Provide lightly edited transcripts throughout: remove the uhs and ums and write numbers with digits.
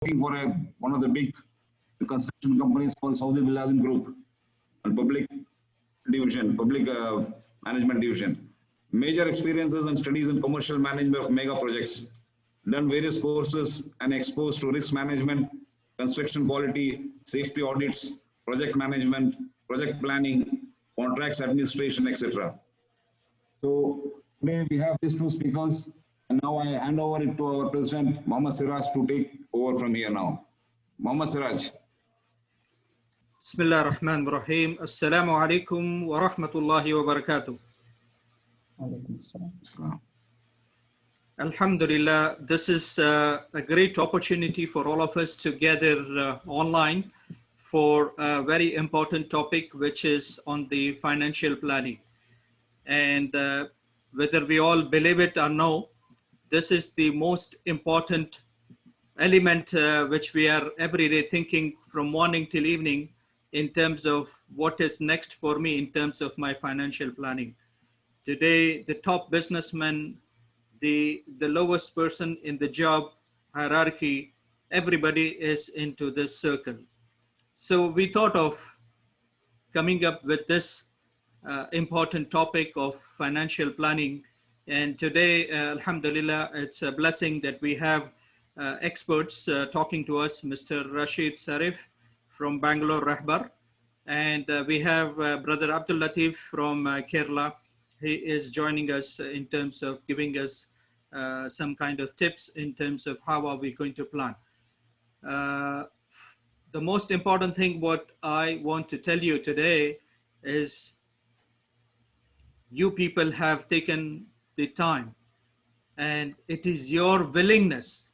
working for one of the big construction companies called Saudi Biladin Group and public management division. Major experiences and studies in commercial management of mega projects. Done various courses and exposed to risk management, construction quality, safety audits, project management, project planning, contracts administration, etc. So today we have these two speakers, and now I hand over it to our President, Mohammad Siraj, to take over from here now. Mohammad Siraj. Bismillah ar-Rahman ar-Rahim. Assalamu alaikum wa rahmatullahi wa barakatuh. Alhamdulillah, this is a great opportunity for all of us to gather online for a very important topic, which is on the financial planning. And whether we all believe it or no, this is the most important element which we are every day thinking from morning till evening in terms of what is next for me in terms of my financial planning. Today, the top businessman, the lowest person in the job hierarchy, everybody is into this circle. So we thought of coming up with this important topic of financial planning. And today, alhamdulillah, it's a blessing that we have experts talking to us, Mr. Rashid Sherif from Bangalore, Rahbar. And we have Brother Abdul Lateef from Kerala. He is joining us in terms of giving us some kind of tips in terms of how are we going to plan. The most important thing what I want to tell you today is you people have taken the time, and it is your willingness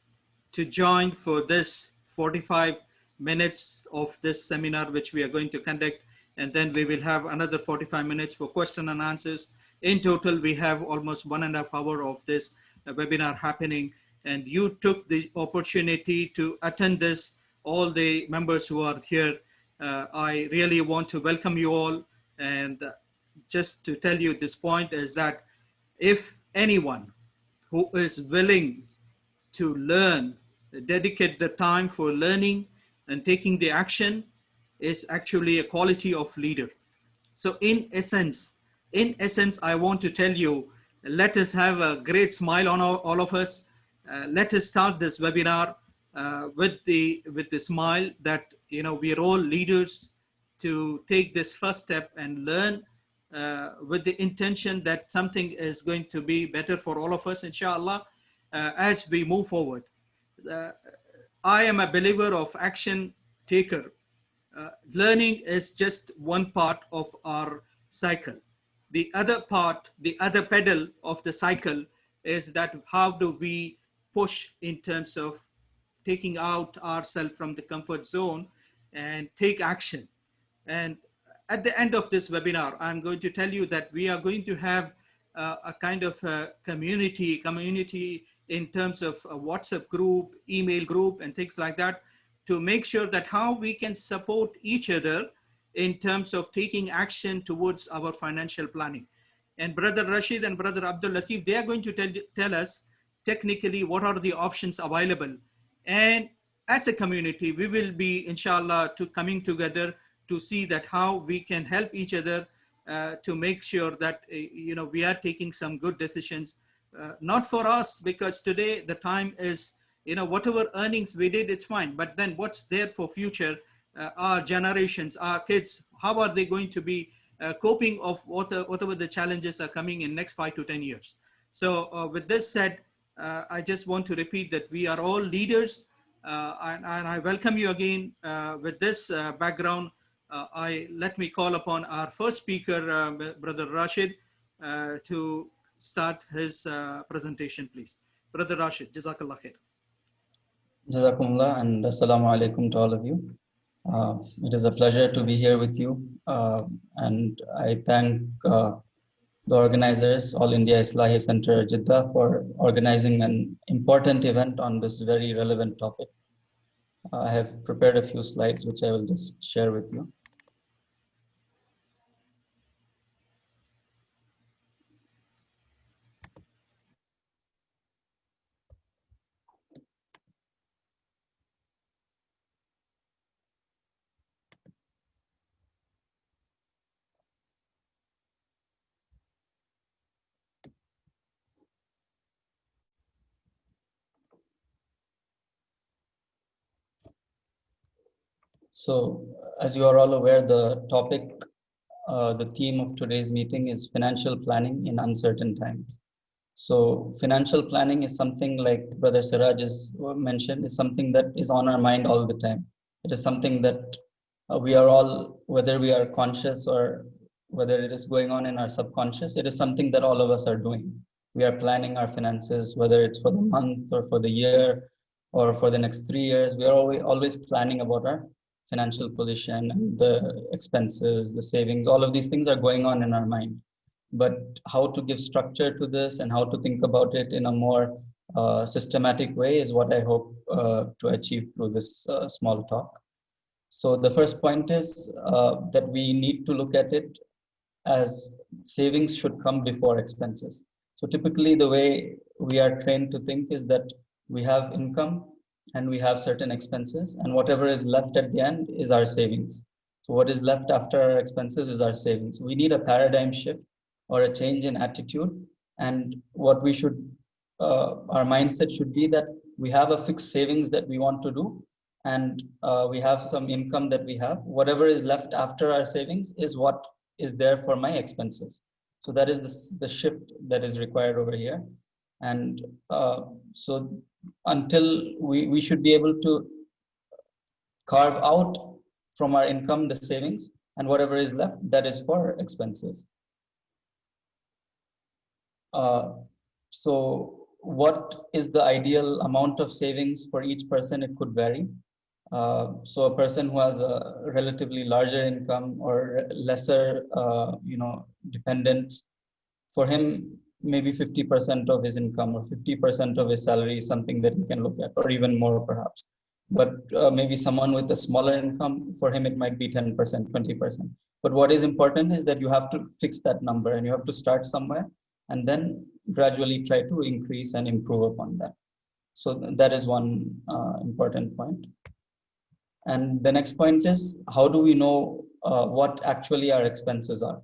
to join for this 45 minutes of this seminar which we are going to conduct, and then we will have another 45 minutes for question and answers. In total, we have almost 1.5 hours of this webinar happening, and you took the opportunity to attend this. All the members who are here, I really want to welcome you all. And just to tell you this point is that if anyone who is willing to learn, dedicate the time for learning and taking the action, is actually a quality of leader. So in essence, I want to tell you, let us have a great smile on all of us. Let us start this webinar with the smile that, you know, we are all leaders to take this first step and learn with the intention that something is going to be better for all of us, inshallah, as we move forward. I am a believer of action taker. Learning is just one part of our cycle. The other part, the other pedal of the cycle is that how do we push in terms of taking out ourselves from the comfort zone and take action. And at the end of this webinar, I'm going to tell you that we are going to have a kind of a community in terms of a WhatsApp group, email group, and things like that, to make sure that how we can support each other in terms of taking action towards our financial planning. And Brother Rashid and Brother Abdul Lateef, they are going to tell us technically what are the options available. And as a community, we will be, inshallah, coming together to see that how we can help each other to make sure that, you know, we are taking some good decisions, not for us, because today the time is, you know, whatever earnings we did, it's fine. But then what's there for future, our generations, our kids, how are they going to be coping of whatever the challenges are coming in next 5 to 10 years. So with this said, I just want to repeat that we are all leaders, and I welcome you again. With this background, let me call upon our first speaker, Brother Rashid, to start his presentation, please. Brother Rashid, Jazakallah khair. Jazakumullah, and assalamu alaikum to all of you. It is a pleasure to be here with you, and I thank the organizers, All India Islahi Center, Jeddah, for organizing an important event on this very relevant topic. I have prepared a few slides which I will just share with you. So, as you are all aware, the theme of today's meeting is financial planning in uncertain times. So, financial planning is something, like Brother Siraj has mentioned, is something that is on our mind all the time. It is something that we are all, whether we are conscious or whether it is going on in our subconscious, it is something that all of us are doing. We are planning our finances, whether it's for the month or for the year or for the next 3 years. We are always planning about our financial position and the expenses, the savings, all of these things are going on in our mind. But how to give structure to this and how to think about it in a more systematic way is what I hope to achieve through this small talk. So the first point is that we need to look at it as savings should come before expenses. So typically the way we are trained to think is that we have income and we have certain expenses, and whatever is left at the end is our savings. So what is left after our expenses is our savings. We need a paradigm shift or a change in attitude, and what we should, our mindset should be that we have a fixed savings that we want to do, and we have some income that we have. Whatever is left after our savings is what is there for my expenses. So that is the shift that is required over here. And so until we should be able to carve out from our income the savings, and whatever is left, that is for expenses. So what is the ideal amount of savings for each person? It could vary. So a person who has a relatively larger income or lesser, dependents, for him, maybe 50% of his income or 50% of his salary is something that he can look at, or even more perhaps. But maybe someone with a smaller income, for him, it might be 10%, 20%. But what is important is that you have to fix that number and you have to start somewhere and then gradually try to increase and improve upon that. So that is one important point. And the next point is, how do we know what actually our expenses are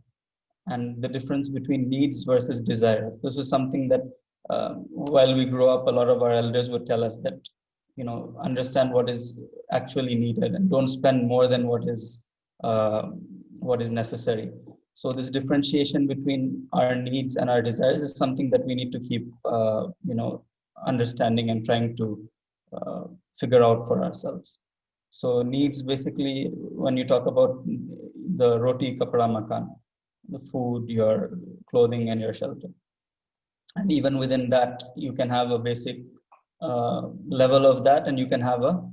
and the difference between needs versus desires? This is something that while we grow up, a lot of our elders would tell us that, understand what is actually needed and don't spend more than what is necessary. So this differentiation between our needs and our desires is something that we need to keep, understanding and trying to figure out for ourselves. So needs, basically, when you talk about the roti, kapda, makan, the food, your clothing, and your shelter. And even within that, you can have a basic level of that, and you can have a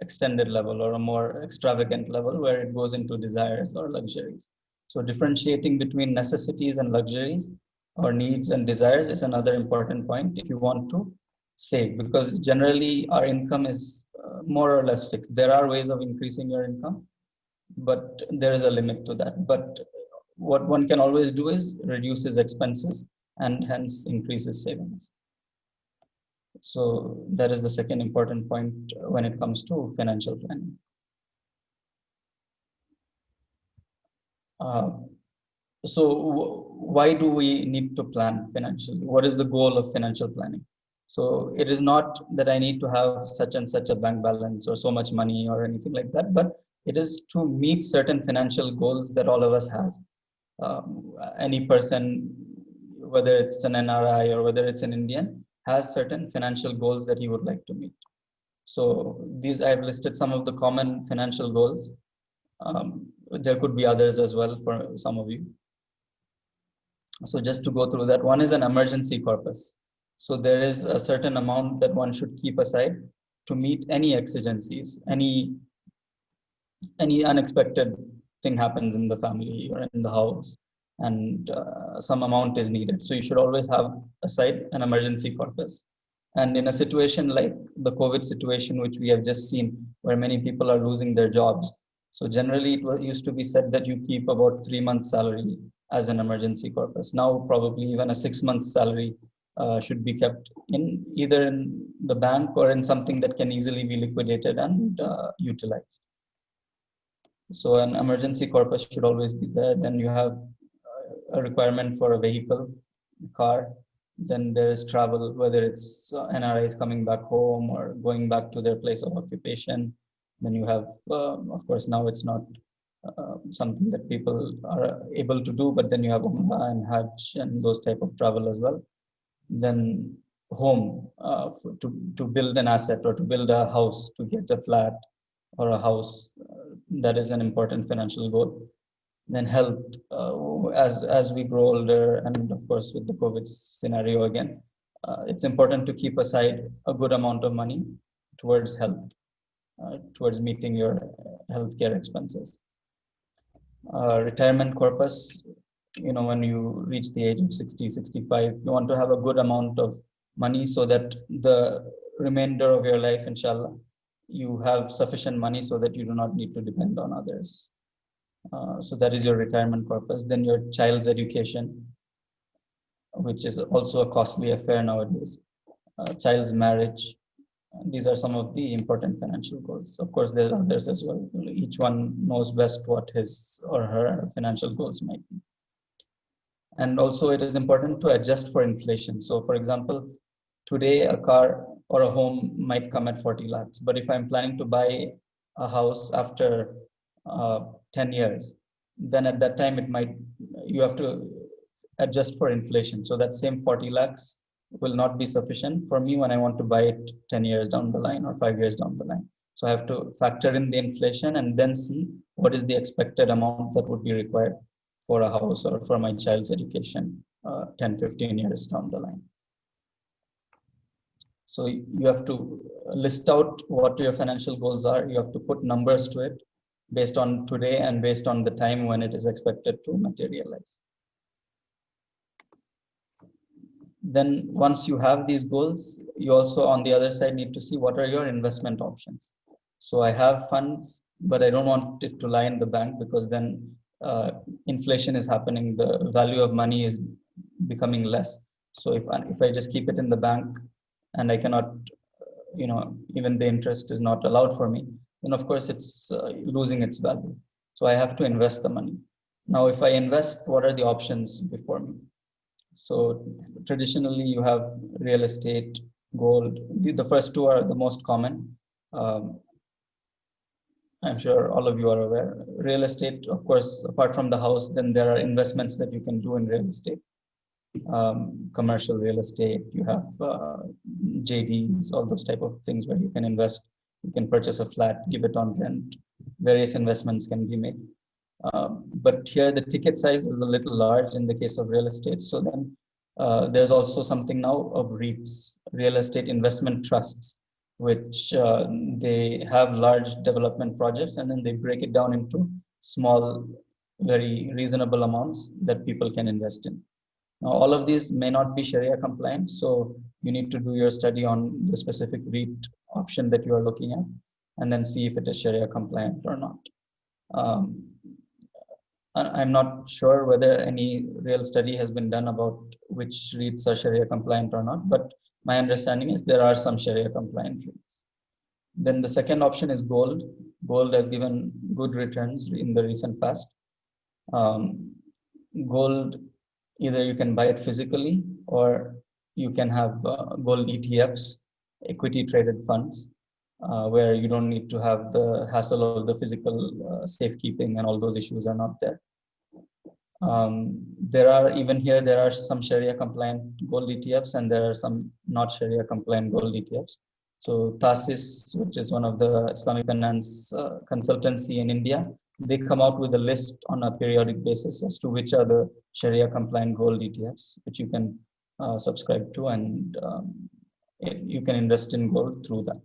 extended level or a more extravagant level where it goes into desires or luxuries. So differentiating between necessities and luxuries, or needs and desires, is another important point if you want to save, because generally our income is more or less fixed. There are ways of increasing your income, but there is a limit to that. But what one can always do is reduce his expenses and hence increase his savings. So that is the second important point when it comes to financial planning. So why do we need to plan financially? What is the goal of financial planning? So it is not that I need to have such and such a bank balance or so much money or anything like that, but it is to meet certain financial goals that all of us has. Any person, whether it's an NRI or whether it's an Indian, has certain financial goals that he would like to meet. So these, I've listed some of the common financial goals. There could be others as well for some of you. So just to go through that, one is an emergency corpus. So there is a certain amount that one should keep aside to meet any exigencies, any unexpected thing happens in the family or in the house, and some amount is needed. So you should always have aside an emergency corpus. And in a situation like the COVID situation, which we have just seen, where many people are losing their jobs, so generally it used to be said that you keep about 3 months' salary as an emergency corpus. Now probably even a 6 months' salary should be kept in either in the bank or in something that can easily be liquidated and utilized. So an emergency corpus should always be there. Then you have a requirement for a vehicle, car. Then there is travel, whether it's NRIs coming back home or going back to their place of occupation. Then you have, of course, now it's not something that people are able to do, but then you have Umrah and Hajj and those type of travel as well. Then home, to build an asset or to build a house, to get a flat or a house, that is an important financial goal. Then health, as we grow older, and of course with the COVID scenario again, it's important to keep aside a good amount of money towards health, towards meeting your healthcare expenses. Retirement corpus, when you reach the age of 60, 65, you want to have a good amount of money so that the remainder of your life, inshallah, you have sufficient money so that you do not need to depend on others. So that is your retirement corpus. Then your child's education, which is also a costly affair nowadays. Child's marriage. These are some of the important financial goals. Of course, there are others as well. Each one knows best what his or her financial goals might be. And also it is important to adjust for inflation. So for example, today a car or a home might come at 40 lakhs, but if I'm planning to buy a house after 10 years, then at that time you have to adjust for inflation. So that same 40 lakhs will not be sufficient for me when I want to buy it 10 years down the line or 5 years down the line. So I have to factor in the inflation and then see what is the expected amount that would be required for a house or for my child's education 10, 15 years down the line. So you have to list out what your financial goals are. You have to put numbers to it based on today and based on the time when it is expected to materialize. Then once you have these goals, you also on the other side need to see what are your investment options. So I have funds, but I don't want it to lie in the bank, because then inflation is happening, the value of money is becoming less. So if I just keep it in the bank and I cannot, even the interest is not allowed for me, then of course it's losing its value. So I have to invest the money. Now, if I invest, what are the options before me? So traditionally you have real estate, gold. The first two are the most common. I'm sure all of you are aware. Real estate, of course, apart from the house, then there are investments that you can do in real estate. Commercial real estate, you have JDs, all those type of things where you can invest. You can purchase a flat, give it on rent. Various investments can be made. But here the ticket size is a little large in the case of real estate. So then there's also something now of REITs, real estate investment trusts, which they have large development projects and then they break it down into small, very reasonable amounts that people can invest in. Now, all of these may not be Sharia compliant, so you need to do your study on the specific REIT option that you are looking at and then see if it is Sharia compliant or not. I'm not sure whether any real study has been done about which REITs are Sharia compliant or not, but my understanding is there are some Sharia compliant REITs. Then the second option is gold. Gold has given good returns in the recent past. Gold, either you can buy it physically or you can have gold ETFs, equity traded funds, where you don't need to have the hassle of the physical safekeeping and all those issues are not there. There are some Sharia compliant gold ETFs and there are some not Sharia compliant gold ETFs. So TASIS, which is one of the Islamic finance consultancy in India, they come out with a list on a periodic basis as to which are the Sharia compliant gold ETFs, which you can subscribe to, and you can invest in gold through that.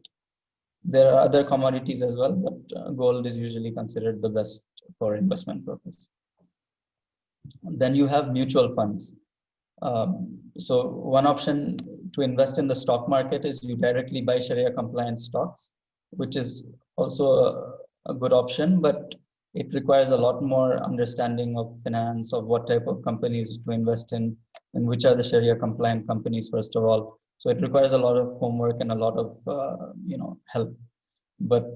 There are other commodities as well, but gold is usually considered the best for investment purpose. Then you have mutual funds. So one option to invest in the stock market is you directly buy Sharia compliant stocks, which is also a good option, but it requires a lot more understanding of finance, of what type of companies to invest in, and which are the Sharia compliant companies, first of all. So it requires a lot of homework and a lot of help. But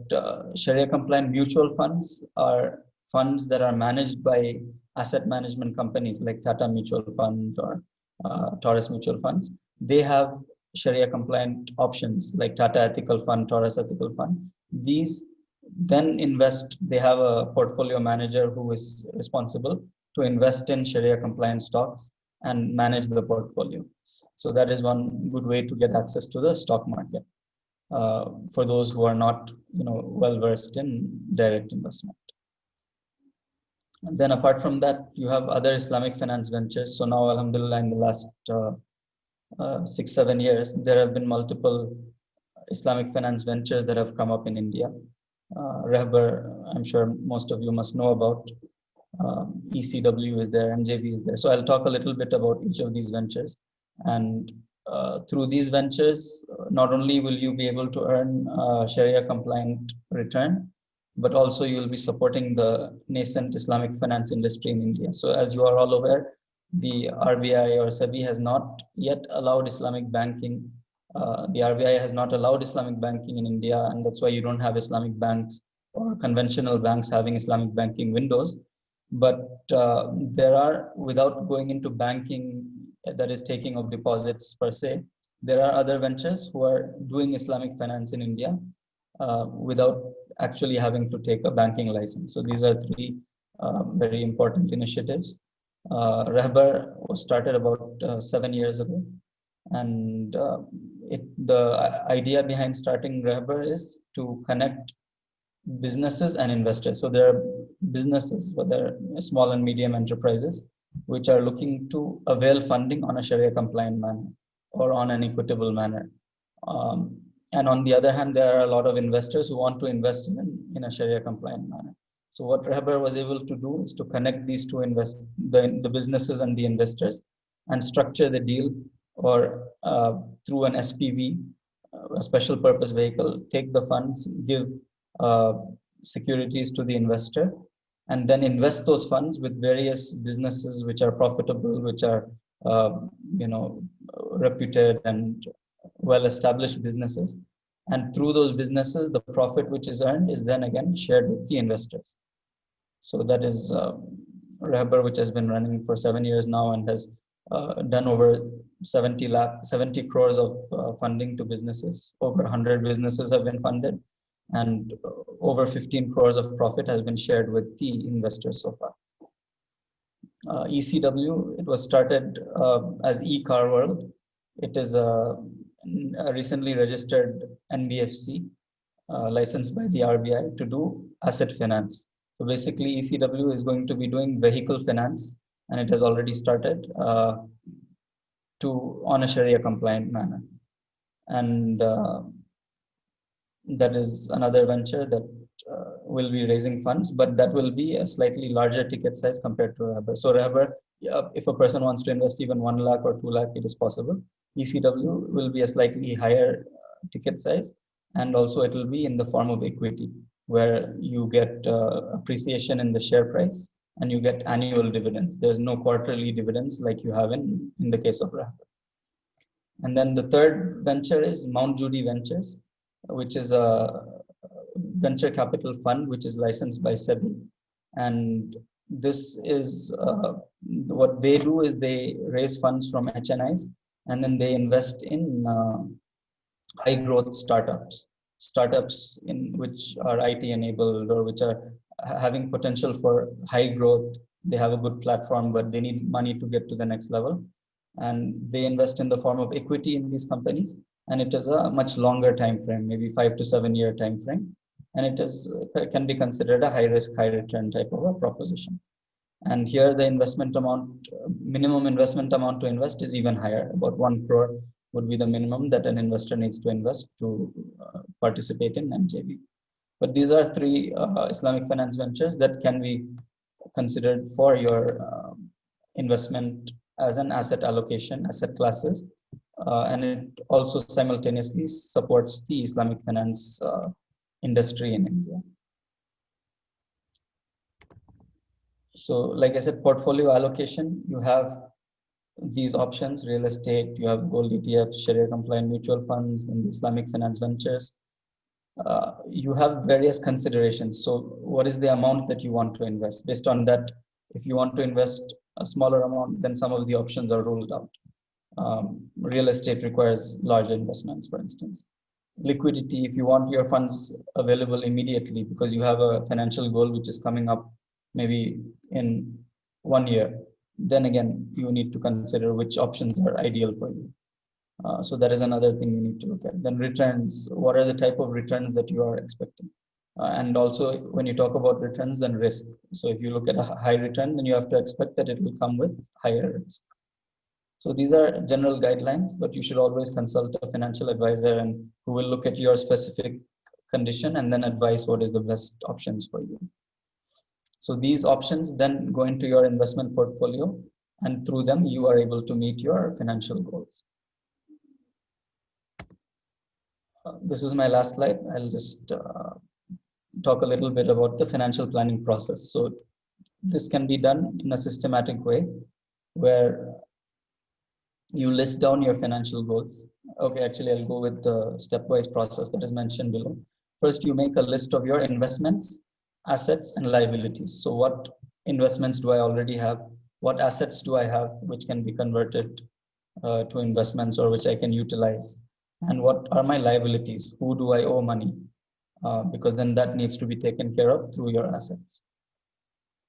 Sharia compliant mutual funds are funds that are managed by asset management companies like Tata Mutual Fund or Taurus Mutual Funds. They have Sharia compliant options like Tata Ethical Fund, Taurus Ethical Fund. These then invest. They have a portfolio manager who is responsible to invest in Sharia compliant stocks and manage the portfolio. So that is one good way to get access to the stock market for those who are not, well versed in direct investment. And then apart from that, you have other Islamic finance ventures. So now, alhamdulillah, in the last 6-7 years, there have been multiple Islamic finance ventures that have come up in India. Rehbar, I'm sure most of you must know about. ECW is there, MJV is there. So I'll talk a little bit about each of these ventures. And through these ventures, not only will you be able to earn Sharia compliant return, but also you will be supporting the nascent Islamic finance industry in India. So as you are all aware, the RBI or SEBI has not yet allowed Islamic banking. The RBI has not allowed Islamic banking in India, and that's why you don't have Islamic banks or conventional banks having Islamic banking windows. But there are, without going into banking that is taking of deposits per se, there are other ventures who are doing Islamic finance in India without actually having to take a banking license. So these are three very important initiatives. Rehbar was started about 7 years ago. And the idea behind starting Rehbar is to connect businesses and investors. So there are businesses, whether small and medium enterprises, which are looking to avail funding on a Sharia compliant manner or on an equitable manner. And on the other hand, there are a lot of investors who want to invest in a Sharia compliant manner. So what Rehbar was able to do is to connect these two the businesses and the investors and structure the deal, or through an SPV, a special purpose vehicle, take the funds, give securities to the investor, and then invest those funds with various businesses which are profitable, which are reputed and well-established businesses. And through those businesses, the profit which is earned is then again shared with the investors. So that is Rehbar, which has been running for 7 years now and has done over 70 crores of funding to businesses. Over 100 businesses have been funded, and over 15 crores of profit has been shared with the investors so far. ECW, it was started as eCar World. It is a recently registered NBFC licensed by the RBI to do asset finance. So basically, ECW is going to be doing vehicle finance, and it has already started on a Sharia compliant manner. And that is another venture that will be raising funds, but that will be a slightly larger ticket size compared to Rehbar. So Rehbar, if a person wants to invest even 1 lakh or 2 lakh, it is possible. ECW will be a slightly higher ticket size, and also it will be in the form of equity, where you get appreciation in the share price and you get annual dividends. There's no quarterly dividends like you have in the case of Rehbar. And then the third venture is Mount Judy Ventures, which is a venture capital fund which is licensed by SEBI. And this is what they do is they raise funds from HNIs, and then they invest in high growth startups in which are IT enabled or which are having potential for high growth. They have a good platform, but they need money to get to the next level. And they invest in the form of equity in these companies. And it is a much longer time frame, maybe 5 to 7 year time frame. And it can be considered a high risk, high return type of a proposition. And here the investment amount, minimum investment amount to invest is even higher. About 1 crore would be the minimum that an investor needs to invest to participate in MJV. But these are three Islamic finance ventures that can be considered for your investment as an asset allocation, asset classes. And it also simultaneously supports the Islamic finance industry in India. So like I said, portfolio allocation, you have these options: real estate, you have gold ETFs, Sharia compliant mutual funds, and Islamic finance ventures. You have various considerations. So what is the amount that you want to invest? Based on that, if you want to invest a smaller amount, then some of the options are ruled out. Real estate requires large investments, for instance. liquidity, if you want your funds available immediately because you have a financial goal which is coming up maybe in 1 year, then again, you need to consider which options are ideal for you. So that is another thing you need to look at. Then returns, what are the type of returns that you are expecting? And also when you talk about returns, then risk. So if you look at a high return, then you have to expect that it will come with higher risk. So these are general guidelines, but you should always consult a financial advisor and who will look at your specific condition and then advise what is the best options for you. So these options then go into your investment portfolio, and through them you are able to meet your financial goals. This is my last slide. I'll just talk a little bit about the financial planning process. So this can be done in a systematic way where you list down your financial goals. Okay, actually, I'll go with the stepwise process that is mentioned below. First, you make a list of your investments, assets, and liabilities. So what investments do I already have? What assets do I have which can be converted to investments or which I can utilize? And what are my liabilities? Who do I owe money? Because then that needs to be taken care of through your assets.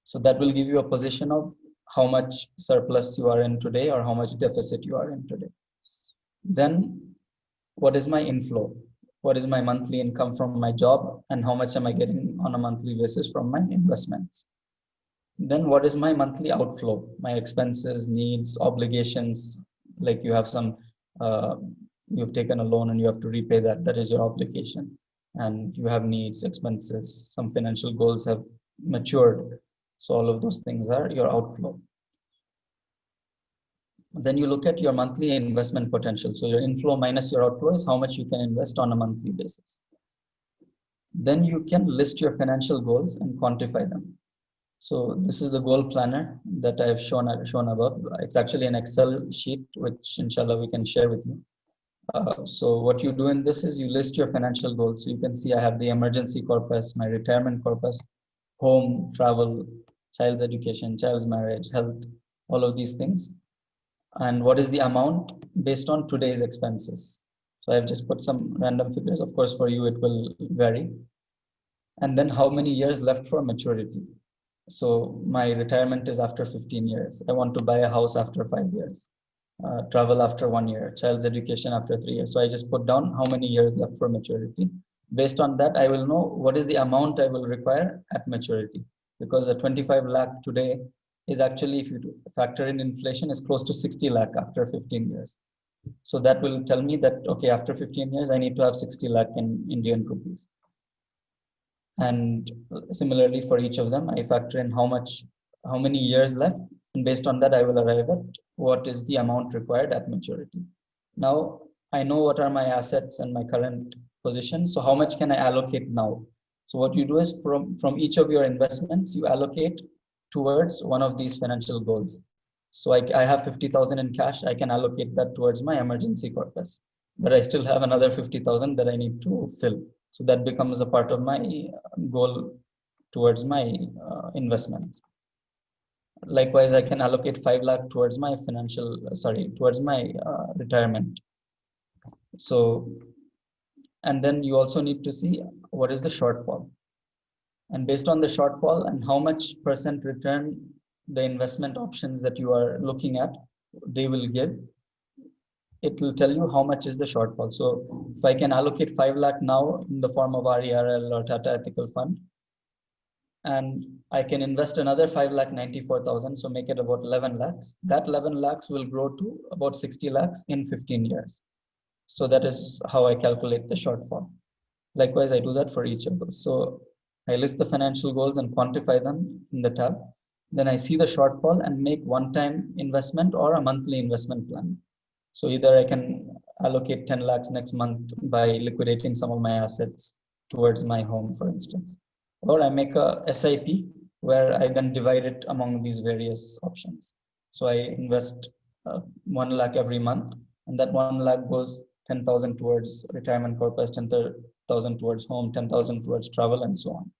So that will give you a position of how much surplus you are in today or how much deficit you are in today. Then what is my inflow? What is my monthly income from my job and how much am I getting on a monthly basis from my investments? Then what is my monthly outflow? My expenses, needs, obligations, like you have some, you've taken a loan and you have to repay that, that is your obligation. And you have needs, expenses, some financial goals have matured. So all of those things are your outflow. Then you look at your monthly investment potential. So your inflow minus your outflow is how much you can invest on a monthly basis. Then you can list your financial goals and quantify them. So this is the goal planner that I have shown above. It's actually an Excel sheet, which inshallah we can share with you. So what you do in this is you list your financial goals. So you can see I have the emergency corpus, my retirement corpus, home, travel, child's education, child's marriage, health, all of these things. And what is the amount based on today's expenses. So I've just put some random figures. Of course, for you, it will vary. And then how many years left for maturity. So my retirement is after 15 years. I want to buy a house after 5 years. Travel after 1 year, child's education after 3 years. So I just put down how many years left for maturity. Based on that, I will know what is the amount I will require at maturity. Because a 25 lakh today is actually, if you factor in inflation, is close to 60 lakh after 15 years. So that will tell me that, okay, after 15 years, I need to have 60 lakh in Indian rupees. And similarly for each of them, I factor in how many years left. And based on that, I will arrive at what is the amount required at maturity. Now, I know what are my assets and my current position. So how much can I allocate now? So what you do is from each of your investments, you allocate towards one of these financial goals. So I have 50,000 in cash. I can allocate that towards my emergency corpus, but I still have another 50,000 that I need to fill. So that becomes a part of my goal towards my investments. Likewise, I can allocate 5 lakh towards my towards my retirement. So, and then you also need to see what is the shortfall. And based on the shortfall and how much percent return the investment options that you are looking at, they will give, it will tell you how much is the shortfall. So if I can allocate 5 lakh now in the form of RERL or Tata Ethical Fund, and I can invest another 5,94,000, so make it about 11 lakhs. That 11 lakhs will grow to about 60 lakhs in 15 years. So that is how I calculate the shortfall. Likewise, I do that for each of those. So I list the financial goals and quantify them in the tab. Then I see the shortfall and make one-time investment or a monthly investment plan. So either I can allocate 10 lakhs next month by liquidating some of my assets towards my home, for instance. Or I make a SIP where I then divide it among these various options. So I invest 1 lakh every month, and that 1 lakh goes 10,000 towards retirement corpus, 10,000 towards home, 10,000 towards travel, and so on.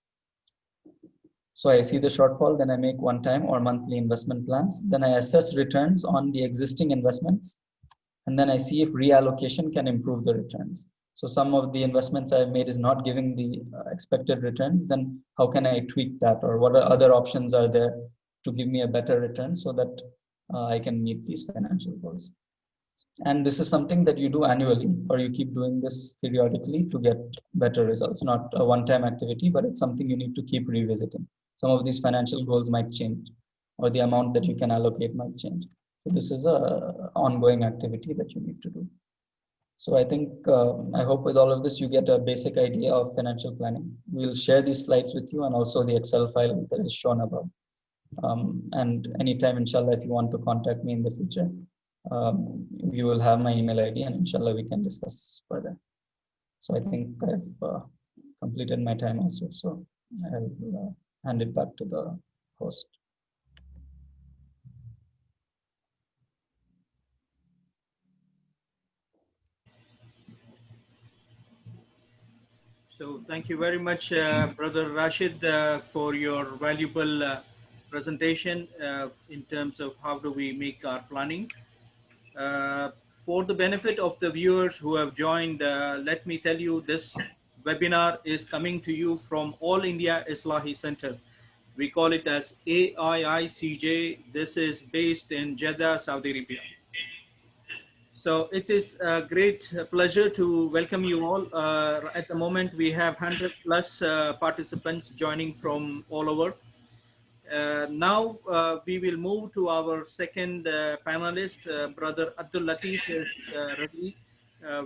So I see the shortfall, then I make one-time or monthly investment plans. Then I assess returns on the existing investments, and then I see if reallocation can improve the returns. So some of the investments I've made is not giving the expected returns, then how can I tweak that? Or what other options are there to give me a better return so that I can meet these financial goals? And this is something that you do annually, or you keep doing this periodically to get better results. Not a one-time activity, but it's something you need to keep revisiting. Some of these financial goals might change, or the amount that you can allocate might change. So this is a ongoing activity that you need to do. So I think, I hope with all of this, you get a basic idea of financial planning. We'll share these slides with you and also the Excel file that is shown above. And anytime, inshallah, if you want to contact me in the future, you will have my email ID, and inshallah we can discuss further. So I think I've completed my time also. So I'll hand it back to the host. So thank you very much, Brother Rashid, for your valuable presentation in terms of how do we make our planning. For the benefit of the viewers who have joined, let me tell you this webinar is coming to you from All India Islahi Center. We call it as AIICJ. This is based in Jeddah, Saudi Arabia. So it is a great pleasure to welcome you all. At the moment, we have 100 plus participants joining from all over. Now we will move to our second panelist. Brother Abdul Lateef is ready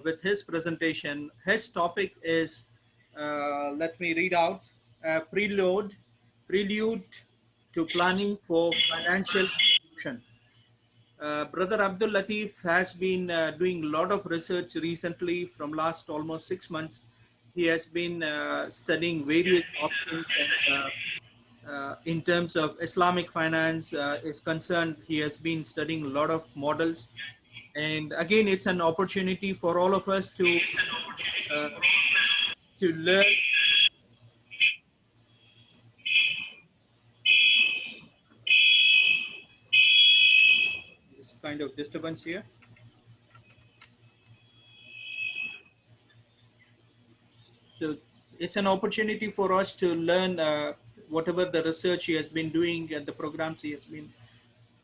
with his presentation. His topic is, let me read out, prelude to planning for financial inclusion. Brother Abdul Lateef has been doing a lot of research recently from last almost 6 months. He has been studying various options and in terms of Islamic finance is concerned, he has been studying a lot of models. And again, it's an opportunity for all of us to learn. This kind of disturbance here. So it's an opportunity for us to learn whatever the research he has been doing and the programs he has been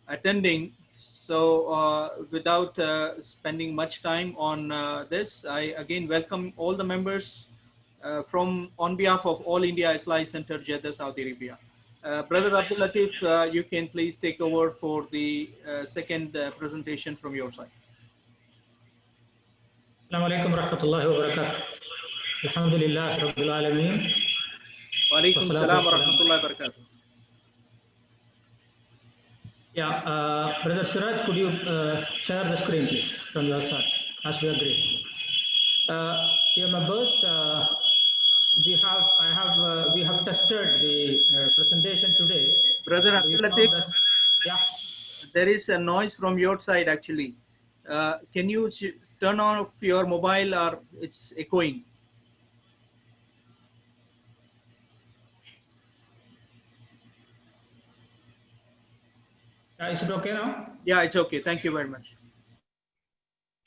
attending. So without spending much time on this, I again welcome all the members from on behalf of All India Islahi Center, Jeddah, Saudi Arabia. Brother Abdul Lateef, you can please take over for the second presentation from your side. Assalamu alaikum warahmatullahi wabarakatuh. Alhamdulillah Rabbil Alameen. Wa alaikum salam wa rahmatullahi wa barakatuh. Yeah, Brother Siraj, could you share the screen, please, from your side, as we agreed. Dear members, we have tested the presentation today. Brother Abdul Lateef, yeah, there is a noise from your side actually. Can you turn off your mobile, or it's echoing? is it okay now? Yeah, it's okay. Thank you very much.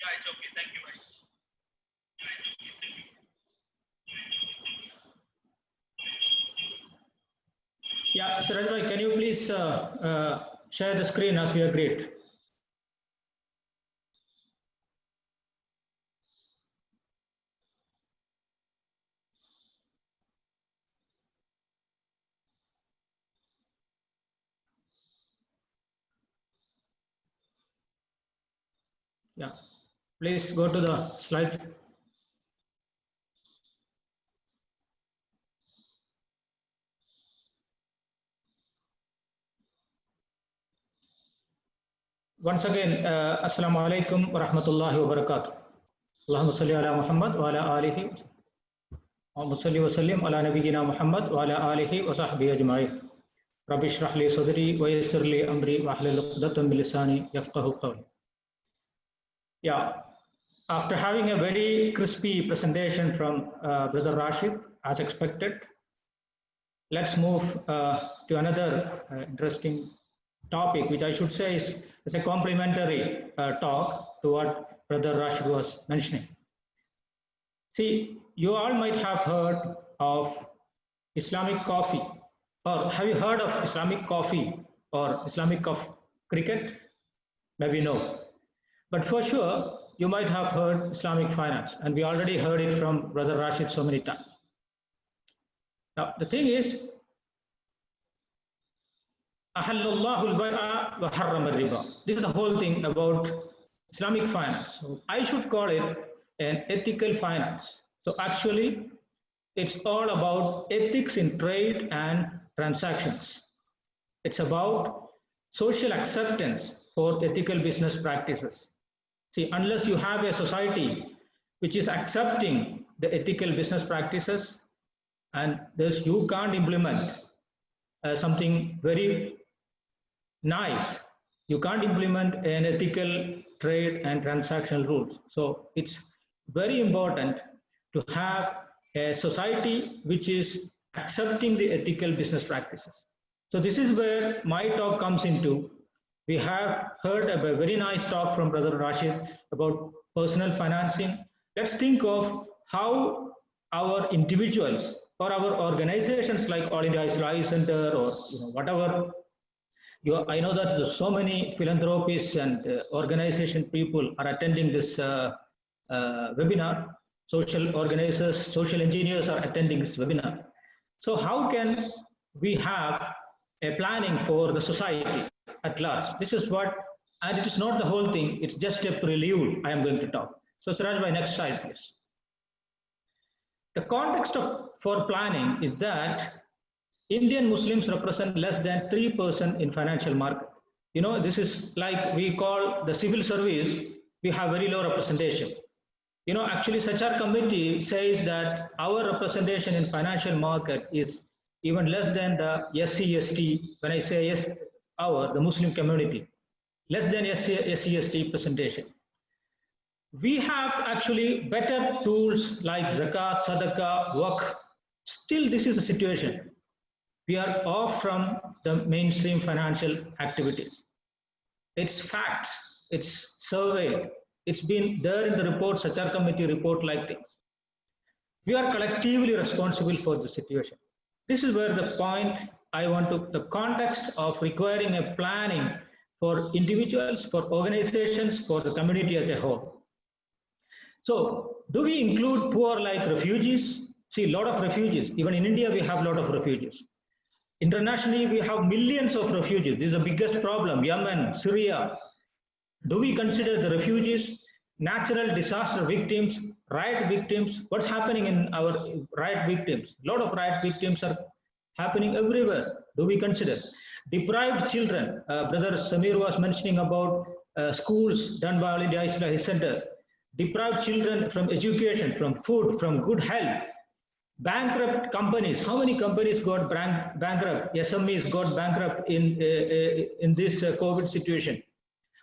Yeah, it's okay. Thank you very much. Yeah, Siraj bhai, can you please share the screen as we agreed? Yeah, please go to the slide. Once again, Assalamu alaikum wa rahmatullahi wa barakatuh. Allahumma salli ala Muhammad wa ala alihi wa salli wa sallim ala nabiyyina Muhammad wa ala alihi wa sahbihi ajma'in. Rabbi shrah li sadri wa yassir li amri wa hlul 'uqdatam min lisani yafqahu qawli. Yeah, after having a very crispy presentation from Brother Rashid, as expected, let's move to another interesting topic, which I should say is a complementary talk to what Brother Rashid was mentioning. See, you all might have heard of Islamic coffee, or have you heard of Islamic coffee or Islamic cricket? Maybe no. But for sure, you might have heard Islamic finance, and we already heard it from Brother Rashid so many times. Now, the thing is, this is the whole thing about Islamic finance. So I should call it an ethical finance. So actually, it's all about ethics in trade and transactions. It's about social acceptance for ethical business practices. See, unless you have a society which is accepting the ethical business practices, and thus you can't implement something very nice. You can't implement an ethical trade and transactional rules. So it's very important to have a society which is accepting the ethical business practices. So this is where my talk comes into. We have heard a very nice talk from Brother Rashid about personal financing. Let's think of how our individuals or our organizations like All India Islahi Center or whatever. I know that there's so many philanthropists and organization people are attending this webinar. Social organizers, social engineers are attending this webinar. So how can we have a planning for the society at large? This is what, and it is not the whole thing, it's just a prelude I am going to talk. So Siraj bhai, next slide please. The context for planning is that Indian Muslims represent less than 3% in financial market. This is like we call the civil service, we have very low representation. Actually Sachar committee says that our representation in financial market is even less than the SC/ST. When I say yes, the Muslim community, less than SC/ST presentation. We have actually better tools like zakat, sadaqah, waqf. Still, this is the situation. We are off from the mainstream financial activities. It's facts, it's surveyed, it's been there in the report, Sachar committee report like things. We are collectively responsible for the situation. This is where the point the context of requiring a planning for individuals, for organizations, for the community as a whole. So, do we include poor like refugees? See, a lot of refugees, even in India we have a lot of refugees. Internationally, we have millions of refugees. This is the biggest problem, Yemen, Syria. Do we consider the refugees, natural disaster victims, riot victims? What's happening in our riot victims? A lot of riot victims are happening everywhere. Do we consider? Deprived children, Brother Samir was mentioning about schools done by All India Islahi Center. Deprived children from education, from food, from good health. Bankrupt companies, how many companies got bankrupt? SMEs got bankrupt in this COVID situation.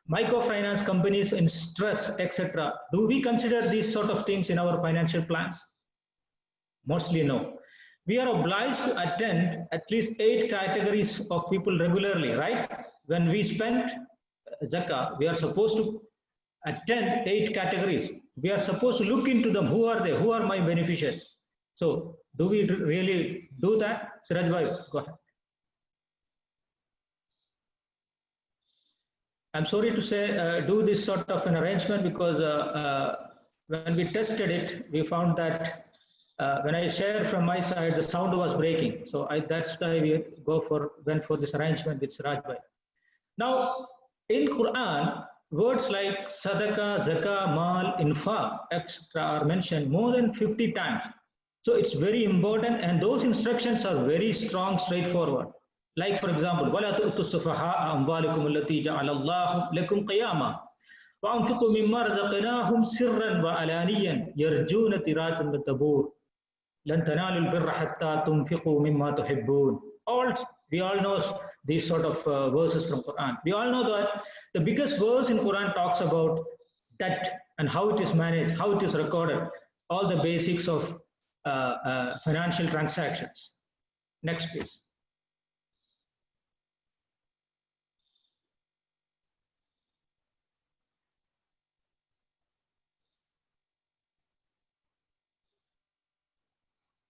Microfinance companies in stress, etc. Do we consider these sort of things in our financial plans? Mostly no. We are obliged to attend at least 8 categories of people regularly, right? When we spend zakah, we are supposed to attend 8 categories. We are supposed to look into them. Who are they? Who are my beneficiaries? So, do we really do that? Siraj bhai, go ahead. I'm sorry to say, do this sort of an arrangement because when we tested it, we found that when I share from my side, the sound was breaking. So that's why we went for this arrangement with Siraj bhai. Now, in Quran, words like sadaqah, zakah, mal, infaq, etc. are mentioned more than 50 times. So it's very important, and those instructions are very strong, straightforward. Like for example, وَلَا تُؤْتُوا السُّفَهَاءَ أَمْوَالَكُمُ الَّتِي جَعَلَ اللَّهُ لَكُمْ قِيَامًا وَأَنْفِقُوا مِمَّا رَزَقْنَاهُمْ سِرًّا وَعَلَانِيًّا يَرْجُونَ تِرَاجًا وَتَبُورًا لَنْ تَنَالُوا الْبِرَّ حَتَّى تُنْفِقُوا مِمَّا تُحِبُّونَ. We all know these sort of verses from Quran. We all know that the biggest verse in Quran talks about debt and how it is managed, how it is recorded, all the basics of financial transactions. Next, please.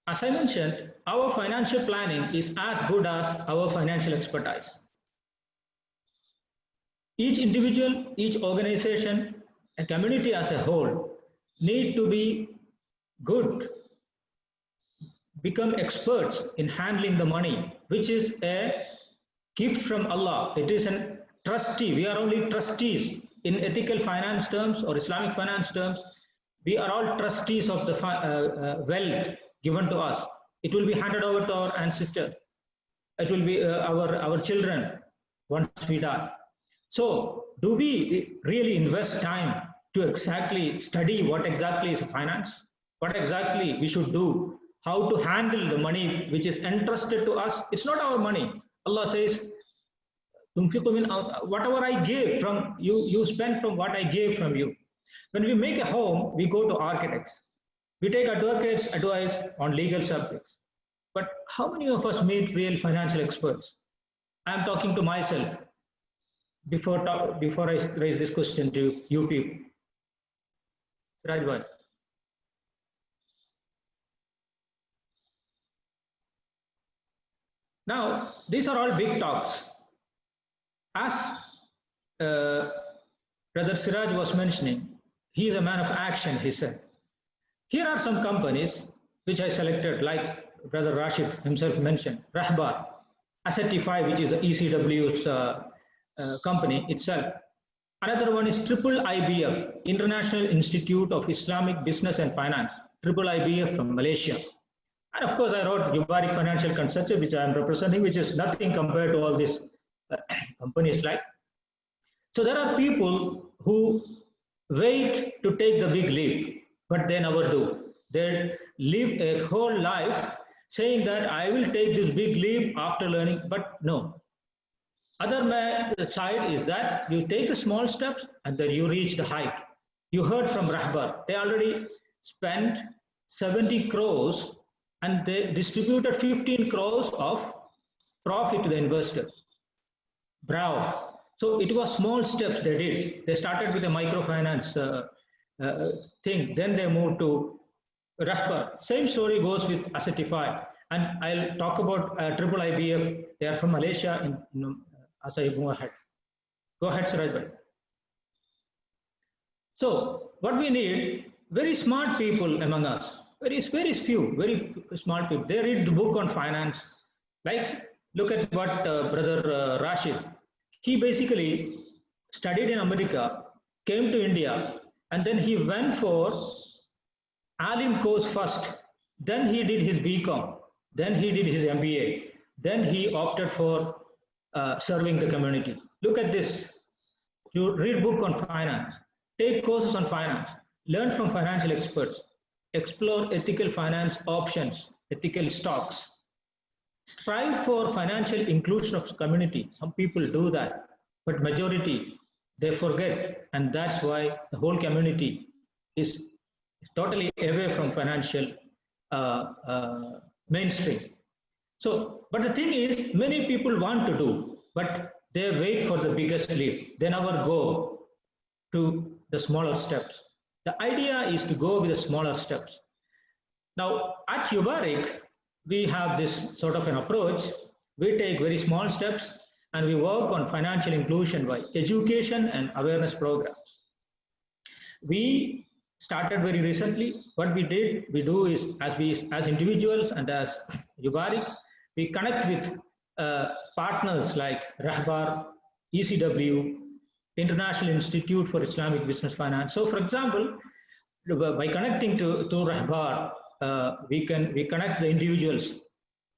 As I mentioned, our financial planning is as good as our financial expertise. Each individual, each organization, a community as a whole need to be good, become experts in handling the money, which is a gift from Allah. It is a trustee. We are only trustees in ethical finance terms or Islamic finance terms. We are all trustees of the wealth given to us. It will be handed over to our ancestors. It will be our children once we die. So do we really invest time to exactly study what exactly is finance? What exactly we should do? How to handle the money which is entrusted to us? It's not our money. Allah says, whatever I gave from you, you spend from what I gave from you. When we make a home, we go to architects. We take advocates' advice on legal subjects. But how many of us meet real financial experts? I'm talking to myself before I raise this question to you people. Rajbhai. Now, these are all big talks. As Brother Siraj was mentioning, he is a man of action, he said. Here are some companies which I selected, like Brother Rashid himself mentioned, Rahbar, Assetify, which is the ECW's company itself. Another one is Triple IBF, International Institute of Islamic Business and Finance, Triple IBF from Malaysia. And of course, I wrote Yubarik Financial Consultancy, which I am representing, which is nothing compared to all these companies like. So there are people who wait to take the big leap, but they never do. They live a whole life saying that I will take this big leap after learning, but no. Other side is that you take the small steps and then you reach the height. You heard from Rahbar, they already spent 70 crores and they distributed 15 crores of profit to the investors. Bravo. So it was small steps they did. They started with a microfinance thing, then they moved to Rahbar. Same story goes with Assetify. And I'll talk about Triple IBF. They are from Malaysia as I move ahead. Go ahead, Siraj. So what we need, very smart people among us, very few, very smart people. They read the book on finance. Like, look at what Brother Rashid, he basically studied in America, came to India, and then he went for Alim course first. Then he did his BCom. Then he did his MBA. Then he opted for serving the community. Look at this. You read book on finance, take courses on finance, learn from financial experts, explore ethical finance options, ethical stocks. Strive for financial inclusion of community. Some people do that, but majority, they forget. And that's why the whole community is totally away from financial mainstream. So, but the thing is, many people want to do, but they wait for the biggest leap. They never go to the smaller steps. The idea is to go with the smaller steps. Now, at Yubarik, we have this sort of an approach. We take very small steps and we work on financial inclusion by education and awareness programs. We started very recently. What we do is, as individuals and as Yubarik, we connect with partners like Rahbar, ECW, International Institute for Islamic Business Finance. So, for example, by connecting to Rahbar, we connect the individuals,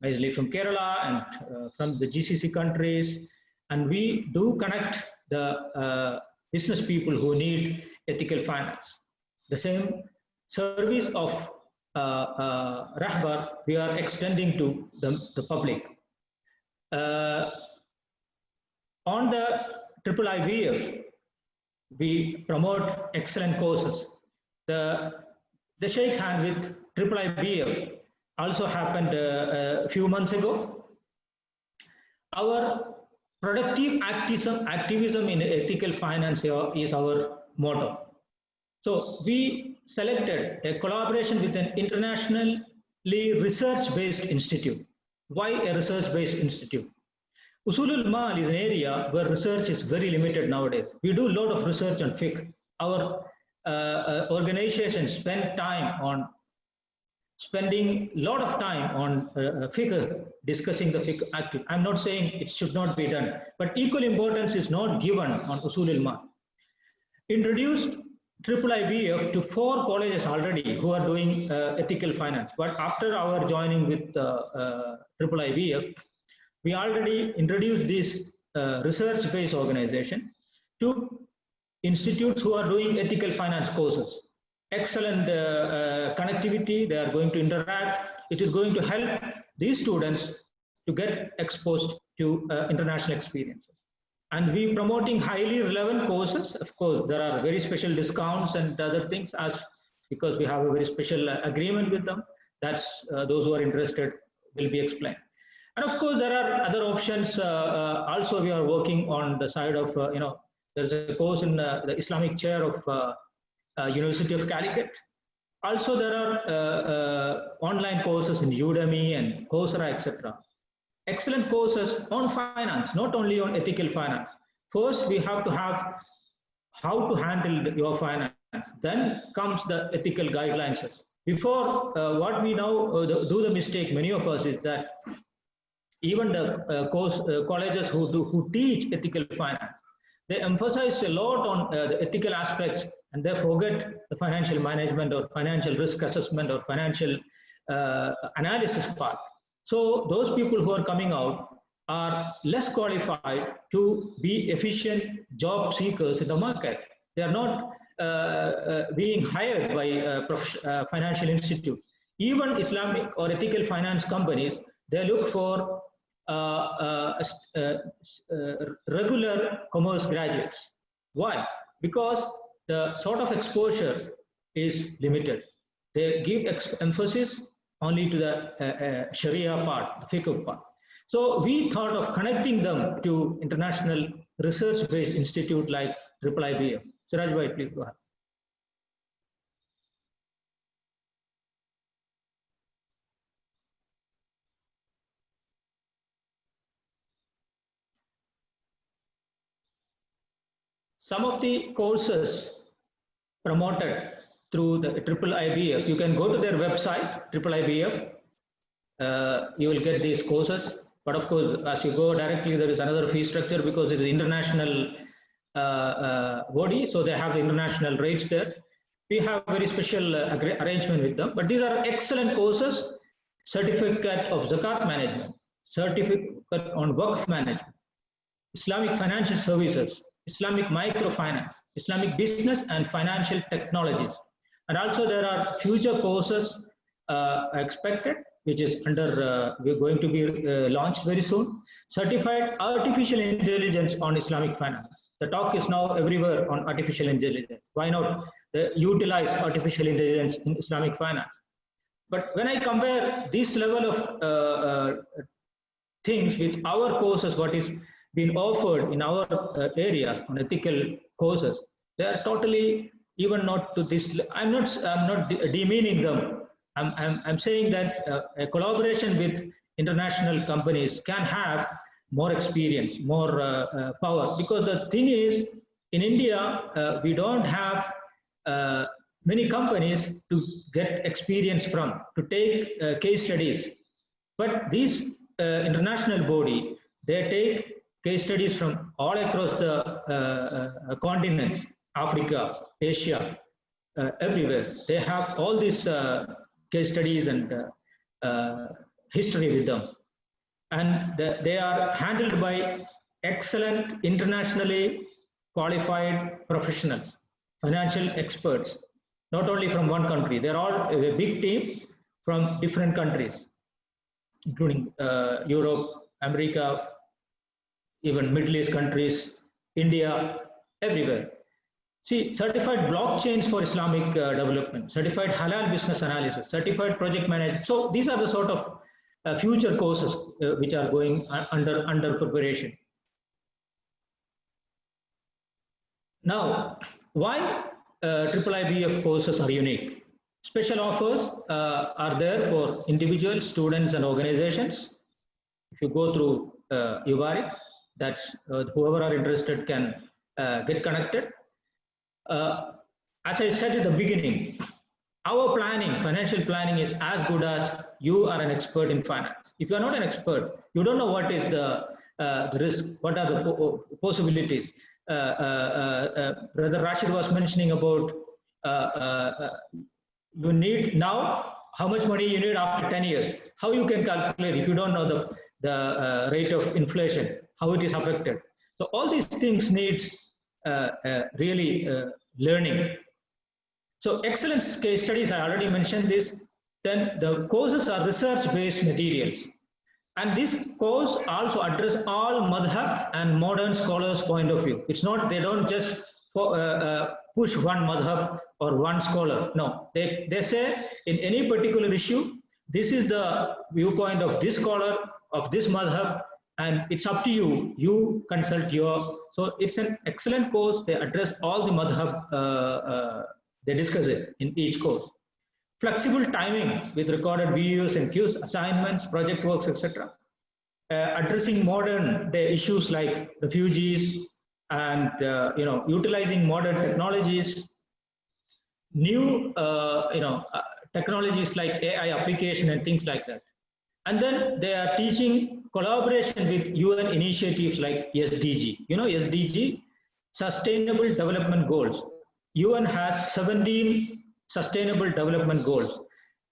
basically from Kerala and from the GCC countries, and we do connect the business people who need ethical finance. The same service of Rahbar we are extending to the public. On the Triple IBF, we promote excellent courses. The shake hand with Triple IBF also happened a few months ago. Our productive activism in ethical finance is our motto. So we selected a collaboration with an internationally research-based institute. Why a research-based institute? Usulul Mal is an area where research is very limited nowadays. We do a lot of research on fiqh. Our organizations spending a lot of time on fiqh, discussing the fiqh active. I'm not saying it should not be done, but equal importance is not given on Usulul Mal. Introduced IIIBF to 4 colleges already who are doing ethical finance. But after our joining with IIIBF, we already introduced this research-based organization to institutes who are doing ethical finance courses. Excellent connectivity, they are going to interact. It is going to help these students to get exposed to international experiences. And we promoting highly relevant courses. Of course, there are very special discounts and other things because we have a very special agreement with them. That's those who are interested will be explained. And of course, there are other options. Also, we are working on the side of, there's a course in the Islamic chair of University of Calicut. Also, there are online courses in Udemy and Coursera, etc. Excellent courses on finance, not only on ethical finance. First, we have to have how to handle your finance. Then comes the ethical guidelines. Before, what we now do the mistake, many of us, is that even the colleges who teach ethical finance, they emphasize a lot on the ethical aspects, and they forget the financial management or financial risk assessment or financial analysis part. So those people who are coming out are less qualified to be efficient job seekers in the market. They are not being hired by financial institutes. Even Islamic or ethical finance companies, they look for regular commerce graduates. Why? Because the sort of exposure is limited. They give emphasis only to the Sharia part, the fiqh part. So we thought of connecting them to international research-based institute like IIIBF. Siraj bhai, please go ahead. Some of the courses promoted through the IIIBF, you can go to their website, IIIBF, you will get these courses. But of course, as you go directly, there is another fee structure because it is an international body, so they have the international rates there. We have very special arrangement with them, but these are excellent courses: certificate of zakat management, certificate on waqf management, Islamic financial services, Islamic microfinance, Islamic business and financial technologies. And also there are future courses expected, which is under, we're going to be launched very soon. Certified artificial intelligence on Islamic finance. The talk is now everywhere on artificial intelligence. Why not utilize artificial intelligence in Islamic finance? But when I compare this level of things with our courses, what is being offered in our areas on ethical courses, they are totally even not to this. I'm not demeaning them. I'm saying that a collaboration with international companies can have more experience, more power. Because the thing is, in India, we don't have many companies to get experience from, to take case studies. But this international body, they take case studies from all across the continents, Africa, Asia, everywhere. They have all these case studies and history with them. And they are handled by excellent, internationally qualified professionals, financial experts, not only from one country. They're all a big team from different countries, including Europe, America, even Middle East countries, India, everywhere. See, certified blockchains for Islamic development, certified halal business analysis, certified project management. So these are the sort of future courses which are going under preparation. Now, why IIIBF courses are unique? Special offers are there for individuals, students, and organizations. If you go through Ubarik, that's whoever are interested can get connected. As I said at the beginning, our planning, financial planning, is as good as you are an expert in finance. If you are not an expert, you don't know what is the risk, what are the possibilities. Brother Rashid was mentioning about you need now, how much money you need after 10 years. How you can calculate if you don't know the rate of inflation, how it is affected. So all these things needs really learning. So excellence case studies, I already mentioned this. Then the courses are research-based materials. And this course also address all madhab and modern scholars' point of view. It's not, they don't just push one madhab or one scholar. No, they say in any particular issue, this is the viewpoint of this scholar, of this madhab, and it's up to you. You consult your, so it's an excellent course. They address all the madhab, they discuss it in each course. Flexible timing with recorded videos and cues, assignments, project works, etc. Addressing modern day issues like refugees and utilizing modern technologies, new technologies like AI application and things like that. And then they are teaching collaboration with UN initiatives like SDG. You know, SDG, Sustainable Development Goals. UN has 17 Sustainable Development Goals.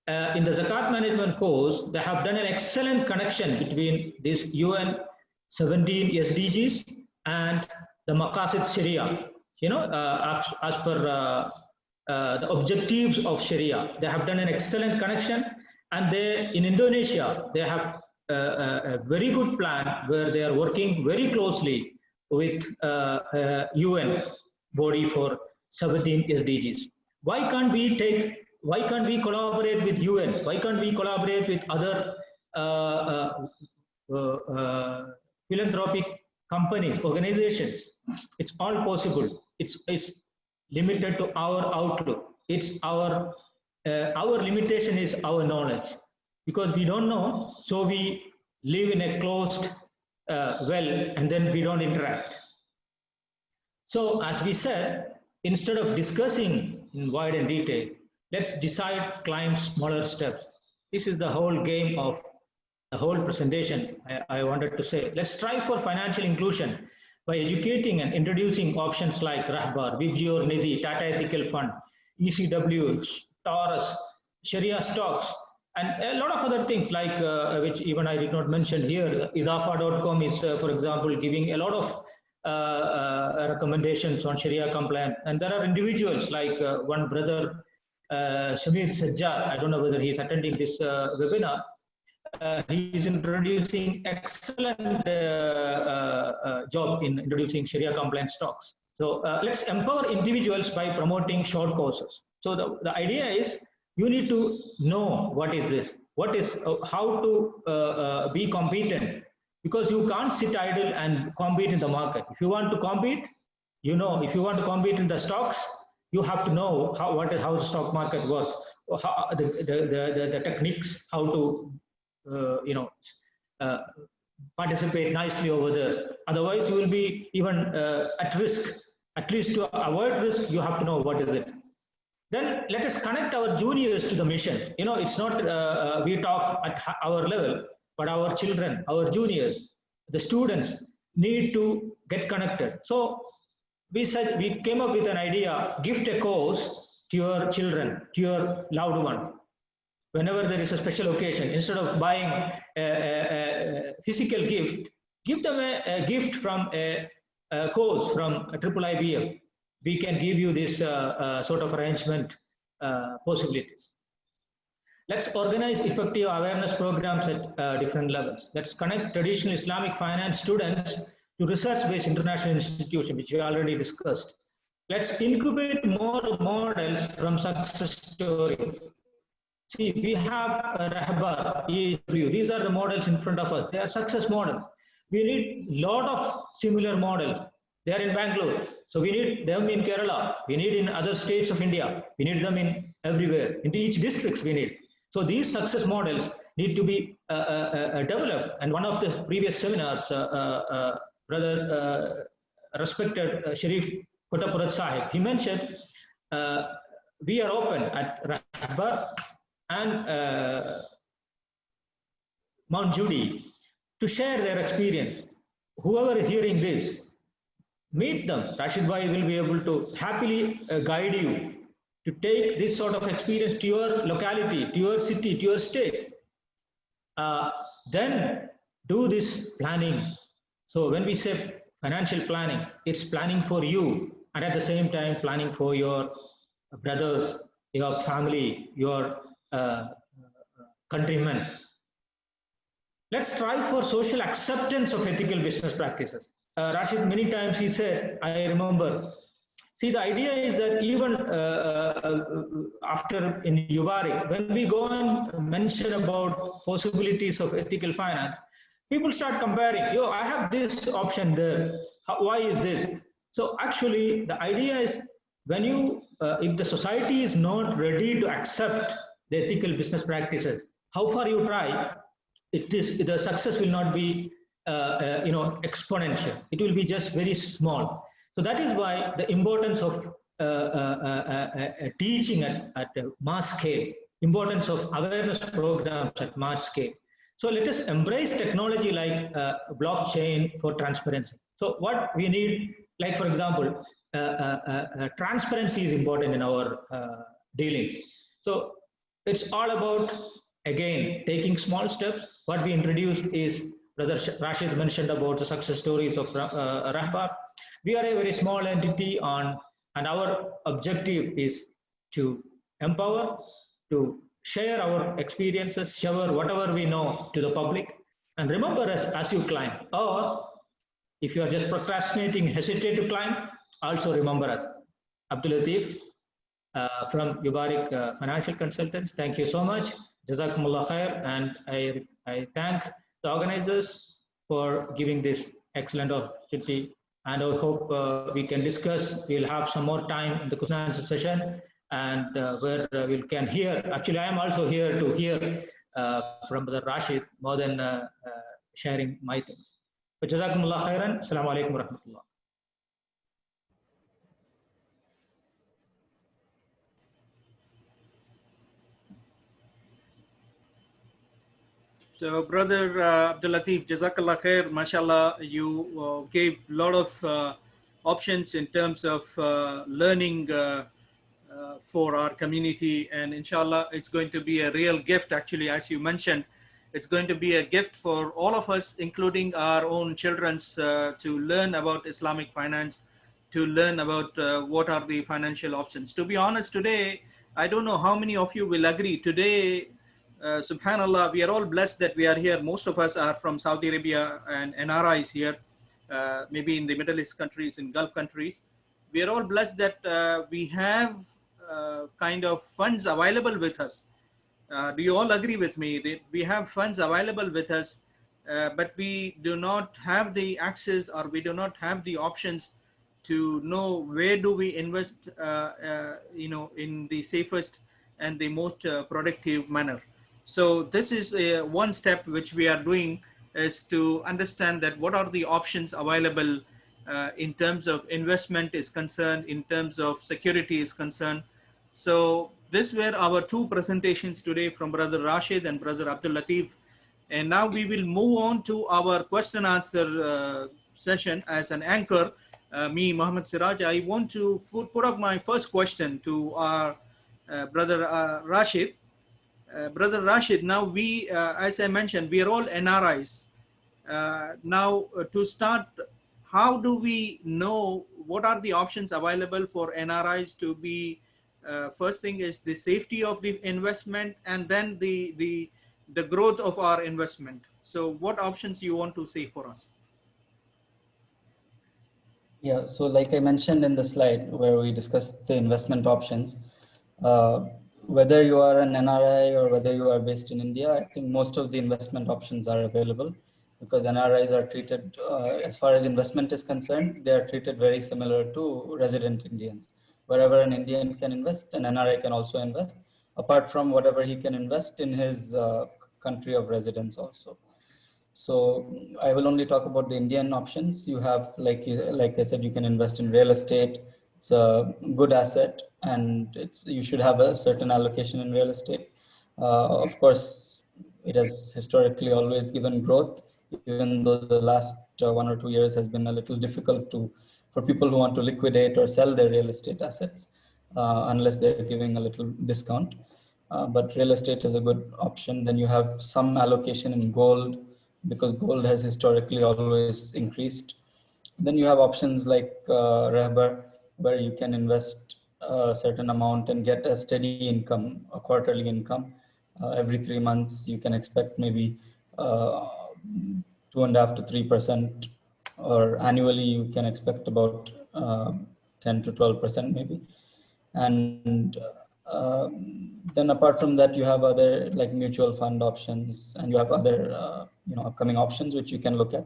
In the Zakat Management course, they have done an excellent connection between this UN 17 SDGs and the Maqasid Sharia. You know, as per the objectives of Sharia, they have done an excellent connection. And they, in Indonesia, they have a very good plan where they are working very closely with UN body for 17 SDGs. Why can't we collaborate with UN? Why can't we collaborate with other philanthropic companies, organizations? It's all possible. It's limited to our outlook. It's our limitation is our knowledge, because we don't know, so we live in a closed well, and then we don't interact. So as we said, instead of discussing in wide and detail, let's decide, climb smaller steps. This is the whole game of the whole presentation. I wanted to say, let's strive for financial inclusion by educating and introducing options like Rahbar, Vibjor Nidhi, Tata Ethical Fund, ECW, Taurus, Sharia stocks, and a lot of other things like which even I did not mention here. Idafa.com is, for example, giving a lot of recommendations on Sharia compliance. And there are individuals like one brother, Shamir Sajjad, I don't know whether he's attending this webinar. He is introducing excellent job in introducing Sharia compliance stocks. So let's empower individuals by promoting short courses. So the idea is you need to know what is this, what is how to be competent, because you can't sit idle and compete in the market. If you want to compete, you know, if you want to compete in the stocks, you have to know how the stock market works, or how the techniques, how to participate nicely over there. Otherwise, you will be even at risk. At least to avoid risk, you have to know what is it. Then let us connect our juniors to the mission. You know, it's not we talk at our level, but our children, our juniors, the students need to get connected. So we came up with an idea: gift a course to your children, to your loved ones. Whenever there is a special occasion, instead of buying a physical gift, give them a gift from a course from IIIBF. We can give you this sort of arrangement possibilities. Let's organize effective awareness programs at different levels. Let's connect traditional Islamic finance students to research-based international institutions, which we already discussed. Let's incubate more models from success stories. See, we have Rahbar, EW. These are the models in front of us. They are success models. We need a lot of similar models. They are in Bangalore. So we need them in Kerala. We need in other states of India. We need them in everywhere. In each districts we need. So these success models need to be developed. And one of the previous seminars, brother respected Sherif Kotapurat Sahib, he mentioned we are open at Rahbar and Mount Judy to share their experience. Whoever is hearing this, meet them. Rashid Bhai will be able to happily guide you to take this sort of experience to your locality, to your city, to your state. Then do this planning. So when we say financial planning, it's planning for you, and at the same time planning for your brothers, your family, your countrymen. Let's strive for social acceptance of ethical business practices. Rashid, many times he said, I remember, see, the idea is that even after in Yubarik, when we go and mention about possibilities of ethical finance, people start comparing, yo, I have this option there. Why is this? So actually, the idea is when you, if the society is not ready to accept the ethical business practices, how far you try, the success will not be exponential. It will be just very small. So that is why the importance of teaching at a mass scale, importance of awareness programs at mass scale. So let us embrace technology like blockchain for transparency. So what we need, like for example, transparency is important in our dealings. So it's all about, again, taking small steps. What we introduced is, Brother Rashid mentioned about the success stories of Rahbar. We are a very small entity and our objective is to empower, to share our experiences, share whatever we know to the public, and remember us as you climb. Or if you are just procrastinating, hesitate to climb, also remember us. Abdul Lateef from Yubarik Financial Consultants, thank you so much. Jazakumullah khair, and I thank the organizers for giving this excellent opportunity, and I hope we can discuss. We'll have some more time in the question and answer session, and where we can hear. Actually, I am also here to hear from Brother Rashid more than sharing my things. But Jazakumullah khairan. Assalamu alaikum wa rahmatullah. So, Brother Abdul Lateef, Jazakallah khair, mashallah, you gave a lot of options in terms of learning for our community, and inshallah, it's going to be a real gift, actually, as you mentioned. It's going to be a gift for all of us, including our own children, to learn about Islamic finance, to learn about what are the financial options. To be honest, today, I don't know how many of you will agree. Today, subhanallah, we are all blessed that we are here. Most of us are from Saudi Arabia and NRIs here, maybe in the Middle East countries, in Gulf countries. We are all blessed that we have kind of funds available with us. Do you all agree with me that we have funds available with us, but we do not have the access, or we do not have the options to know where do we invest, in the safest and the most productive manner. So this is one step which we are doing, is to understand that what are the options available in terms of investment is concerned, in terms of security is concerned. So these were our two presentations today from Brother Rashid and Brother Abdul Lateef. And now we will move on to our question and answer session. As an anchor, me, Muhammad Siraj, I want to put up my first question to our Brother Rashid. Brother Rashid, now we, as I mentioned, we are all NRIs. Now to start, how do we know what are the options available for NRIs to be, first thing is the safety of the investment, and then the growth of our investment. So what options you want to say for us? Yeah, so like I mentioned in the slide where we discussed the investment options, whether you are an NRI or whether you are based in India, I think most of the investment options are available, because NRIs are treated, as far as investment is concerned, they are treated very similar to resident Indians. wherever an Indian can invest, an NRI can also invest, apart from whatever he can invest in his country of residence also. So I will only talk about the Indian options. You have, like I said, you can invest in real estate. It's a good asset, and you should have a certain allocation in real estate. Of course, it has historically always given growth, even though the last 1 or 2 years has been a little difficult for people who want to liquidate or sell their real estate assets, unless they're giving a little discount. But real estate is a good option. Then you have some allocation in gold, because gold has historically always increased. Then you have options like Rehbar, where you can invest a certain amount and get a steady income, a quarterly income. Every 3 months, you can expect maybe 2.5 to 3%, or annually you can expect about 10 to 12% maybe. And then apart from that, you have other like mutual fund options, and you have other upcoming options which you can look at.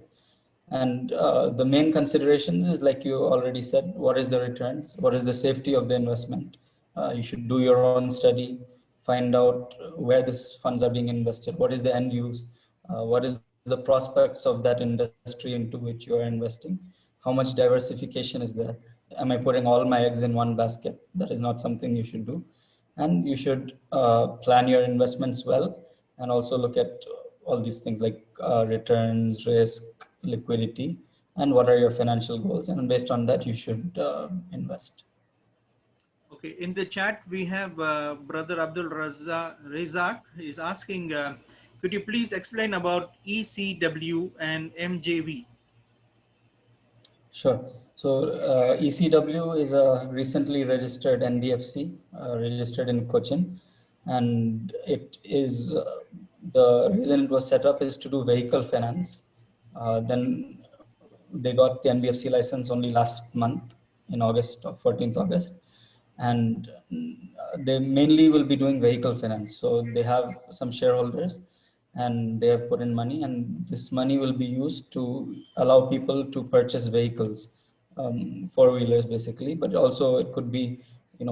And the main considerations is, like you already said, what is the returns, what is the safety of the investment. You should do your own study, find out where these funds are being invested, what is the end use, what is the prospects of that industry into which you are investing, how much diversification is there. Am I putting all my eggs in one basket? That is not something you should do. And you should plan your investments well, and also look at all these things like returns, risk, liquidity, and what are your financial goals. And based on that, you should invest. Okay, in the chat, we have Brother Abdul Razak is asking, could you please explain about ECW and MJV? Sure. So ECW is a recently registered NBFC, registered in Cochin. And it is, the reason it was set up is to do vehicle finance. Then they got the NBFC license only last month in August, 14th August. And they mainly will be doing vehicle finance. So they have some shareholders, and they have put in money, and this money will be used to allow people to purchase vehicles, four-wheelers basically, but also it could be,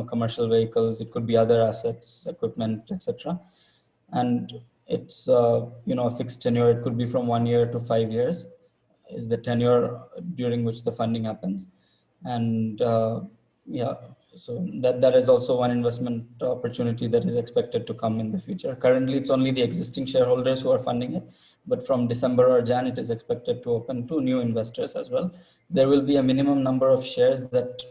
commercial vehicles, it could be other assets, equipment, etc. And it's, a fixed tenure. It could be from 1 year to 5 years is the tenure during which the funding happens. And yeah, so that is also one investment opportunity that is expected to come in the future. Currently, it's only the existing shareholders who are funding it, but from December or Jan, it is expected to open to new investors as well. There will be a minimum number of shares that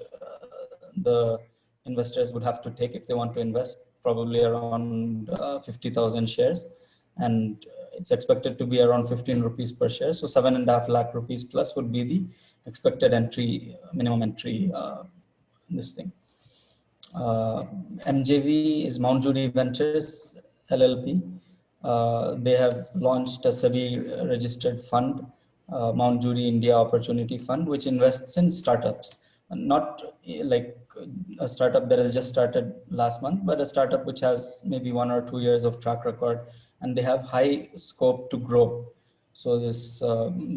the investors would have to take if they want to invest, probably around 50,000 shares. And it's expected to be around 15 rupees per share. So 7.5 lakh rupees plus would be the expected entry, minimum entry in this thing. MJV is Mount Judy Ventures LLP. They have launched a SEBI registered fund, Mount Judy India Opportunity Fund, which invests in startups. Not like a startup that has just started last month, but a startup which has maybe 1 or 2 years of track record, and they have high scope to grow. So this,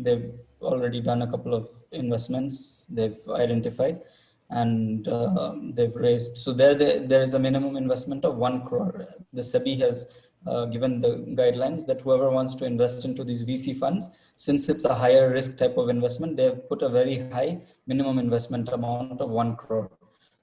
they've already done a couple of investments they've identified, and they've raised. So there is a minimum investment of 1 crore. The SEBI has given the guidelines that whoever wants to invest into these VC funds, since it's a higher risk type of investment, they have put a very high minimum investment amount of 1 crore.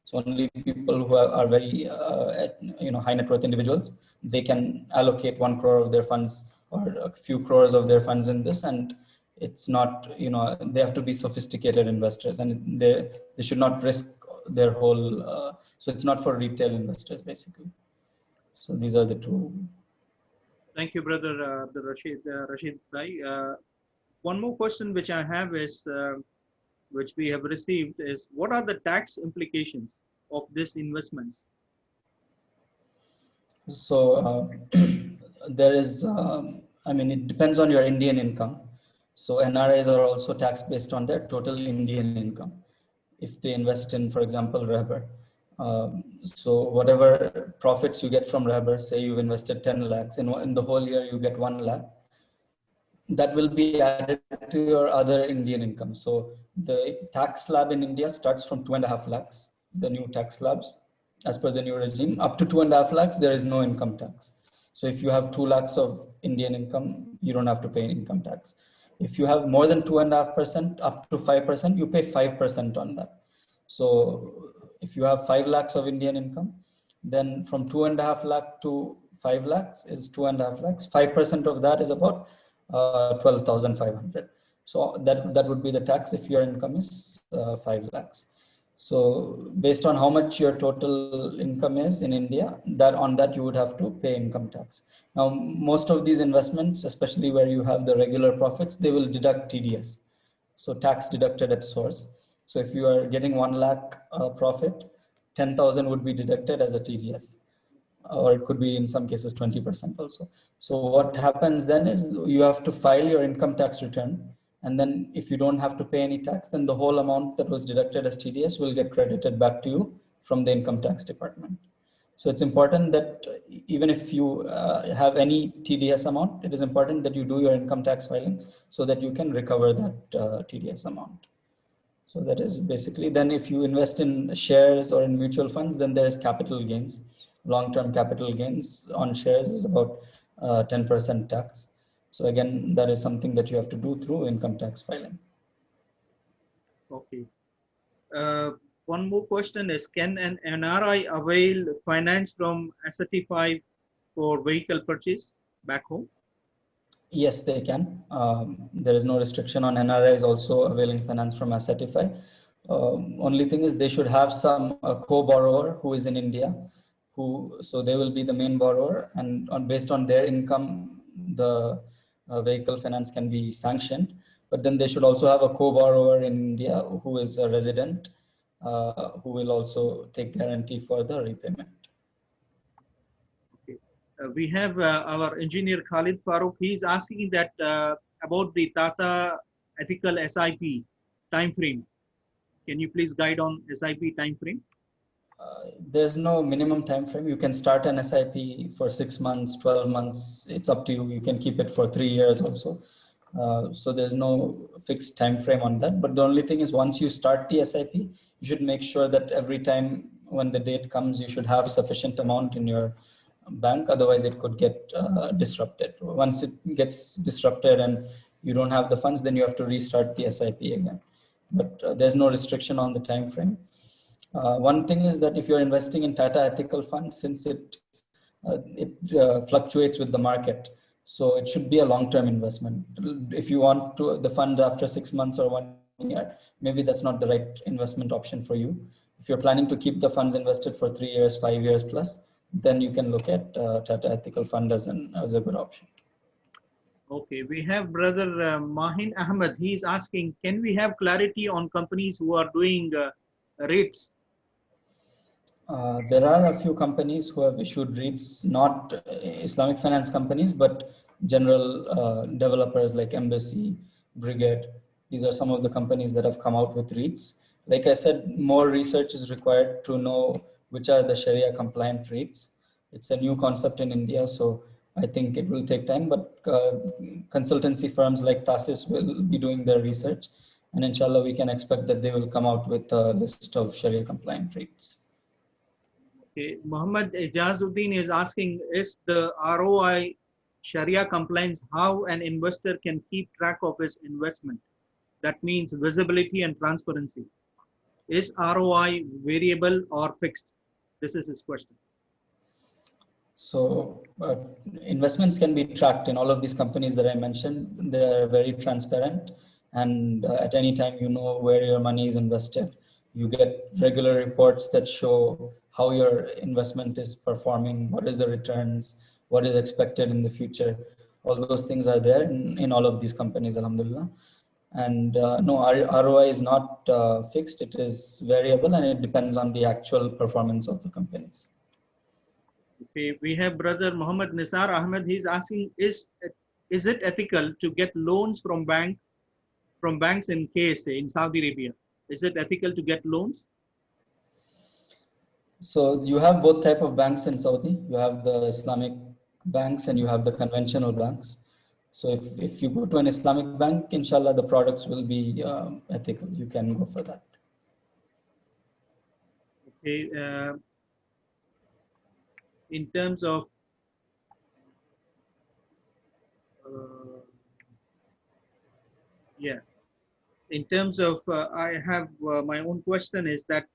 So only people who are very high net worth individuals, they can allocate 1 crore of their funds or a few crores of their funds in this. And it's not, they have to be sophisticated investors, and they should not risk their whole, so it's not for retail investors basically. So these are the two. Thank you, Brother Rashid Bhai. One more question which I have is, which we have received is, what are the tax implications of this investments? So there is, it depends on your Indian income. So NRIs are also taxed based on their total Indian income. If they invest in, for example, Rehbar. So whatever profits you get from Rehbar, say you've invested 10 lakhs, in the whole year you get 1 lakh, that will be added to your other Indian income. So the tax slab in India starts from 2.5 lakhs, the new tax slabs. As per the new regime, up to 2.5 lakhs, there is no income tax. So if you have 2 lakhs of Indian income, you don't have to pay income tax. If you have more than 2.5%, up to 5%, you pay 5% on that. So if you have 5 lakhs of Indian income, then from 2.5 lakh to 5 lakhs is 2.5 lakhs. 5% of that is about 12,500. So that would be the tax if your income is 5 lakhs. So based on how much your total income is in India, on that you would have to pay income tax. Now, most of these investments, especially where you have the regular profits, they will deduct TDS. So tax deducted at source. So if you are getting 1 lakh profit, 10,000 would be deducted as a TDS, or it could be in some cases 20% also. So what happens then is you have to file your income tax return. And then if you don't have to pay any tax, then the whole amount that was deducted as TDS will get credited back to you from the income tax department. So it's important that even if you have any TDS amount, it is important that you do your income tax filing so that you can recover that TDS amount. So that is basically, then if you invest in shares or in mutual funds, then there is capital gains. Long-term capital gains on shares is about 10% tax. So again, that is something that you have to do through income tax filing. Okay. One more question is, can an NRI avail finance from Assetify for vehicle purchase back home? Yes, they can. There is no restriction on NRIs also availing finance from Assetify. Only thing is they should have some co-borrower who is in India, so they will be the main borrower, and based on their income, the vehicle finance can be sanctioned. But then they should also have a co-borrower in India who is a resident, who will also take guarantee for the repayment. Okay. We have our engineer Khalid Farooq. He is asking that about the Tata ethical SIP time frame. Can you please guide on SIP time frame? There's no minimum time frame. You can start an SIP for 6 months, 12 months. It's up to you. You can keep it for 3 years also. So there's no fixed time frame on that. But the only thing is, once you start the SIP, you should make sure that every time when the date comes, you should have sufficient amount in your bank. Otherwise, it could get disrupted. Once it gets disrupted and you don't have the funds, then you have to restart the SIP again. But there's no restriction on the time frame. One thing is that if you're investing in Tata ethical funds, since it fluctuates with the market, so it should be a long-term investment. If you want the fund after 6 months or 1 year, maybe that's not the right investment option for you. If you're planning to keep the funds invested for 3 years, 5 years plus, then you can look at Tata ethical fund as a good option. Okay, we have brother Mahin Ahmed. He is asking, can we have clarity on companies who are doing rates? There are a few companies who have issued REITs, not Islamic finance companies, but general developers like Embassy, Brigade. These are some of the companies that have come out with REITs. Like I said, more research is required to know which are the Sharia compliant REITs. It's a new concept in India, so I think it will take time, but consultancy firms like Tasis will be doing their research, and inshallah we can expect that they will come out with a list of Sharia compliant REITs. Okay, Muhammad Ijazuddin is asking, is the ROI Sharia compliance how an investor can keep track of his investment? That means visibility and transparency. Is ROI variable or fixed? This is his question. So investments can be tracked in all of these companies that I mentioned. They're very transparent, and at any time you know where your money is invested. You get regular reports that show how your investment is performing, what is the returns, what is expected in the future. All those things are there in all of these companies, alhamdulillah. And no, ROI is not fixed, it is variable, and it depends on the actual performance of the companies. Okay, we have brother Muhammad Nisar Ahmed. He's asking, is it ethical to get loans from banks in KSA in Saudi Arabia? Is it ethical to get loans? So you have both type of banks in Saudi. You have the Islamic banks and you have the conventional banks. So if you go to an Islamic bank, inshallah, the products will be ethical. You can go for that. Okay, in terms of yeah, in terms of I have my own question is that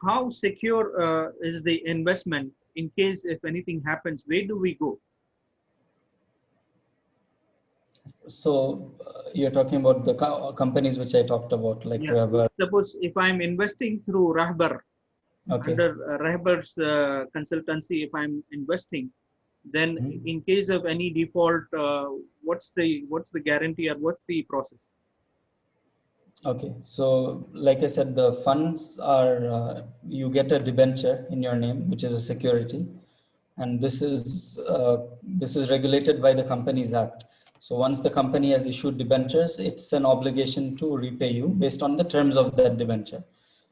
how secure is the investment in case if anything happens? Where do we go? So you're talking about the companies which I talked about, like Yeah, Rubber. suppose if I'm investing through Rahbar, Okay. under Rahbar's consultancy, if I'm investing, then in case of any default, what's the guarantee or what's the process? Okay, so like I said, the funds are you get a debenture in your name, which is a security, and this is regulated by the Companies Act. So once the company has issued debentures, it's an obligation to repay you based on the terms of that debenture.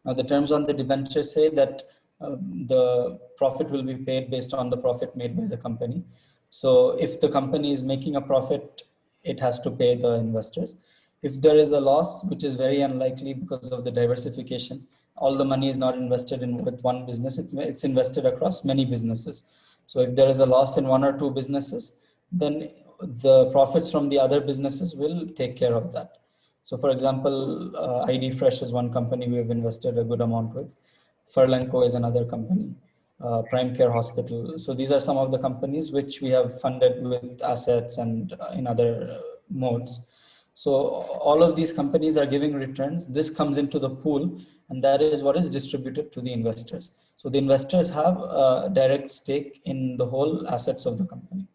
Now, the terms on the debenture say that the profit will be paid based on the profit made by the company. So if the company is making a profit, it has to pay the investors. If there is a loss, which is very unlikely because of the diversification, all the money is not invested in with one business, it's invested across many businesses. So if there is a loss in one or two businesses, then the profits from the other businesses will take care of that. So for example, ID Fresh is one company we have invested a good amount with. Furlenco is another company. Prime Care Hospital. So these are some of the companies which we have funded with assets and in other modes. So all of these companies are giving returns. This comes into the pool, and that is what is distributed to the investors. So the investors have a direct stake in the whole assets of the company.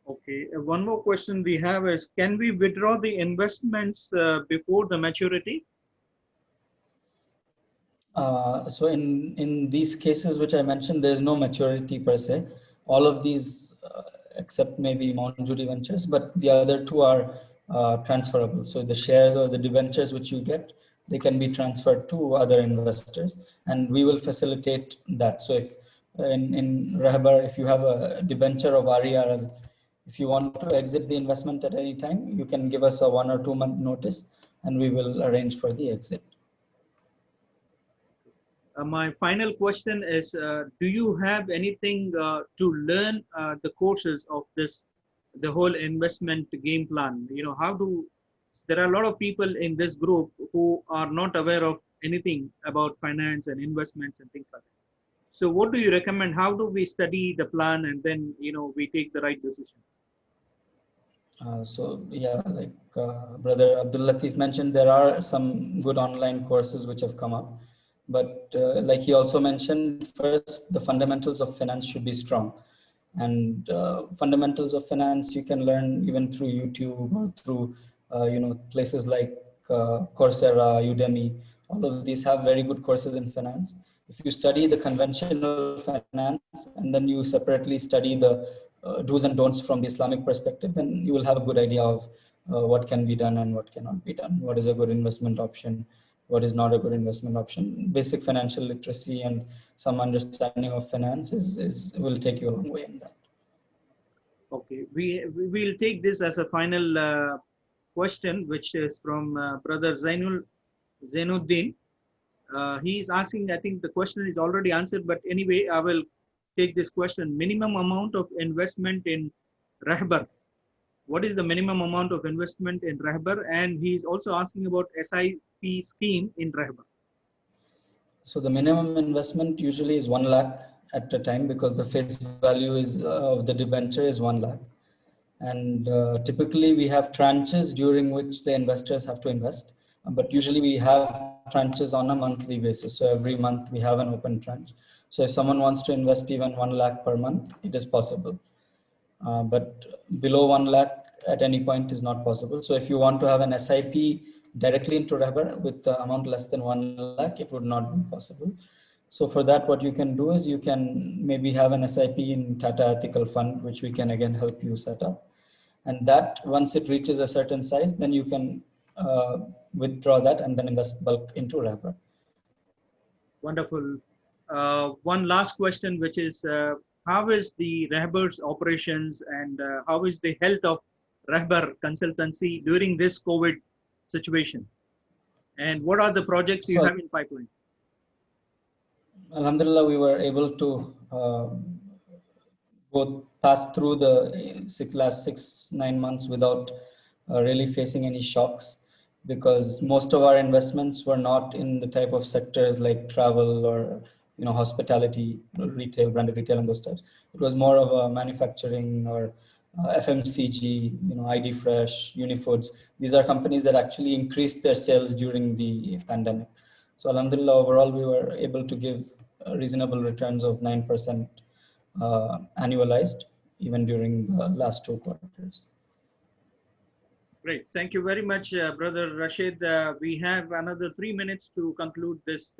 Okay, one more question we have is, can we withdraw the investments before the maturity? So in these cases which I mentioned, there's no maturity per se. All of these, except maybe Monjuri Ventures, but the other two are transferable. So the shares or the debentures which you get, they can be transferred to other investors, and we will facilitate that. So if in Rahbar, if you have a debenture of RERL, if you want to exit the investment at any time, you can give us a 1 or 2 month notice, and we will arrange for the exit. My final question is, do you have anything to learn the courses of the whole investment game plan? You know, there are a lot of people in this group who are not aware of anything about finance and investments and things like that. So what do you recommend? How do we study the plan and then, we take the right decisions? So yeah, like Brother Abdul Lateef mentioned, there are some good online courses which have come up. But like he also mentioned, first, the fundamentals of finance should be strong. And fundamentals of finance, you can learn even through YouTube or through, places like Coursera, Udemy. All of these have very good courses in finance. If you study the conventional finance and then you separately study the do's and don'ts from the Islamic perspective, then you will have a good idea of what can be done and what cannot be done. What is a good investment option? What is not a good investment option? Basic financial literacy and some understanding of finance will take you a long way in that. Okay, we will take this as a final question, which is from Brother Zainuddin. He is asking, I think the question is already answered, but anyway, I will take this question. Minimum amount of investment in Rahbar. What is the minimum amount of investment in Rahbar? And he's also asking about SIP scheme in Rahbar. So the minimum investment usually is 1 lakh at a time, because the face value is of the debenture is 1 lakh. And typically we have tranches during which the investors have to invest. But usually we have tranches on a monthly basis. So every month we have an open tranche. So if someone wants to invest even 1 lakh per month, it is possible. But below 1 lakh at any point is not possible. So if you want to have an SIP directly into Rahbar with the amount less than 1 lakh, it would not be possible. So for that, what you can do is you can maybe have an SIP in Tata Ethical Fund, which we can again help you set up. And that once it reaches a certain size, then you can withdraw that and then invest bulk into Rahbar. Wonderful. One last question, which is, how is the Rahbar's operations and how is the health of Rahbar consultancy during this COVID situation? And what are the projects you have in pipeline? Alhamdulillah, we were able to both pass through the last 6-9 months without really facing any shocks, because most of our investments were not in the type of sectors like travel or hospitality, retail, branded retail, and those types. It was more of a manufacturing or FMCG, ID Fresh, Unifoods. These are companies that actually increased their sales during the pandemic. So alhamdulillah, overall, we were able to give reasonable returns of 9% annualized, even during the last 2 quarters. Great. Thank you very much, Brother Rashid. We have another 3 minutes to conclude this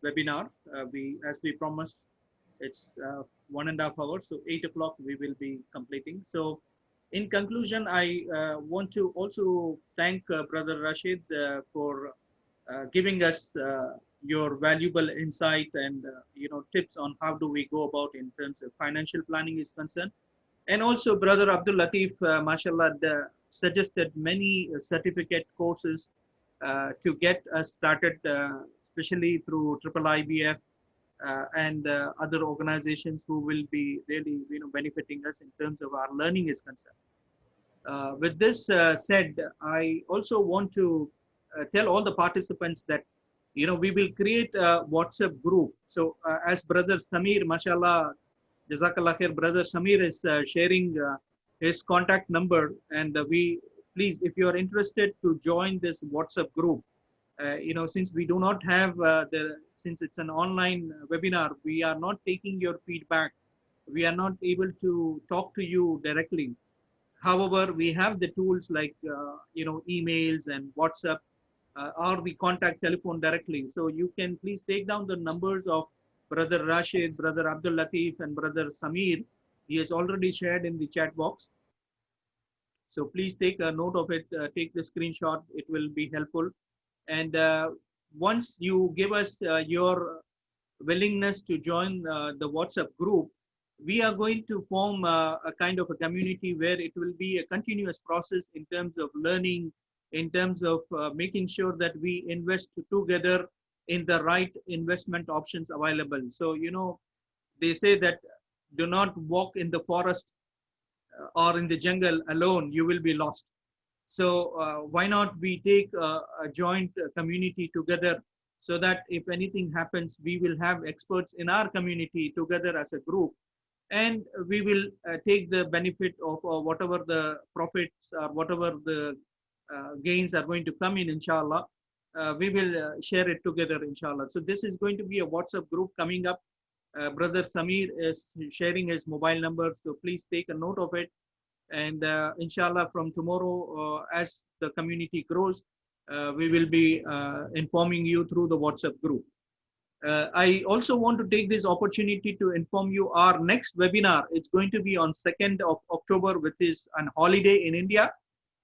webinar. As we promised, it's 1.5 hours, so 8 o'clock we will be completing. So in conclusion, I want to also thank Brother Rashid for giving us your valuable insight and tips on how do we go about in terms of financial planning is concerned. And also Brother Abdul Lateef, mashallah, suggested many certificate courses to get us started, especially through IIIBF and other organizations who will be really benefiting us in terms of our learning is concerned. With this said, I also want to tell all the participants that we will create a WhatsApp group. So as Brother Samir, mashallah, Jazakallah khair, Brother Samir is sharing his contact number, and please, if you are interested to join this WhatsApp group, since we do not have since it's an online webinar, we are not taking your feedback. We are not able to talk to you directly. However, we have the tools like emails and WhatsApp or the contact telephone directly. So you can please take down the numbers of Brother Rashid, Brother Abdul Lateef, and Brother Samir. He has already shared in the chat box. So please take a note of it, take the screenshot, it will be helpful. And once you give us your willingness to join the WhatsApp group, we are going to form a kind of a community where it will be a continuous process in terms of learning, in terms of making sure that we invest together in the right investment options available. So, they say that do not walk in the forest or in the jungle alone, you will be lost. So why not we take a joint community together, so that if anything happens, we will have experts in our community together as a group, and we will take the benefit of whatever the profits or whatever the gains are going to come in, inshallah. We will share it together, inshallah. So this is going to be a WhatsApp group coming up. Brother Samir is sharing his mobile number, so please take a note of it. And inshallah, from tomorrow, as the community grows, we will be informing you through the WhatsApp group. I also want to take this opportunity to inform you our next webinar. It's going to be on 2nd of October, which is an holiday in India.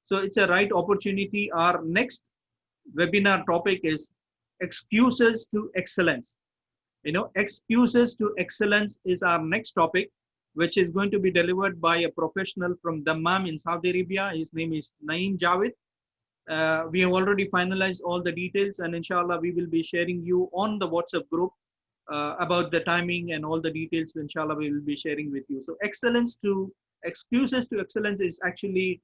So it's a right opportunity. Our next webinar topic is excuses to excellence. Excuses to excellence is our next topic, which is going to be delivered by a professional from Dammam in Saudi Arabia. His name is Naeem Javed. We have already finalized all the details, and inshallah, we will be sharing you on the WhatsApp group about the timing and all the details. Inshallah, we will be sharing with you. So excuses to excellence is actually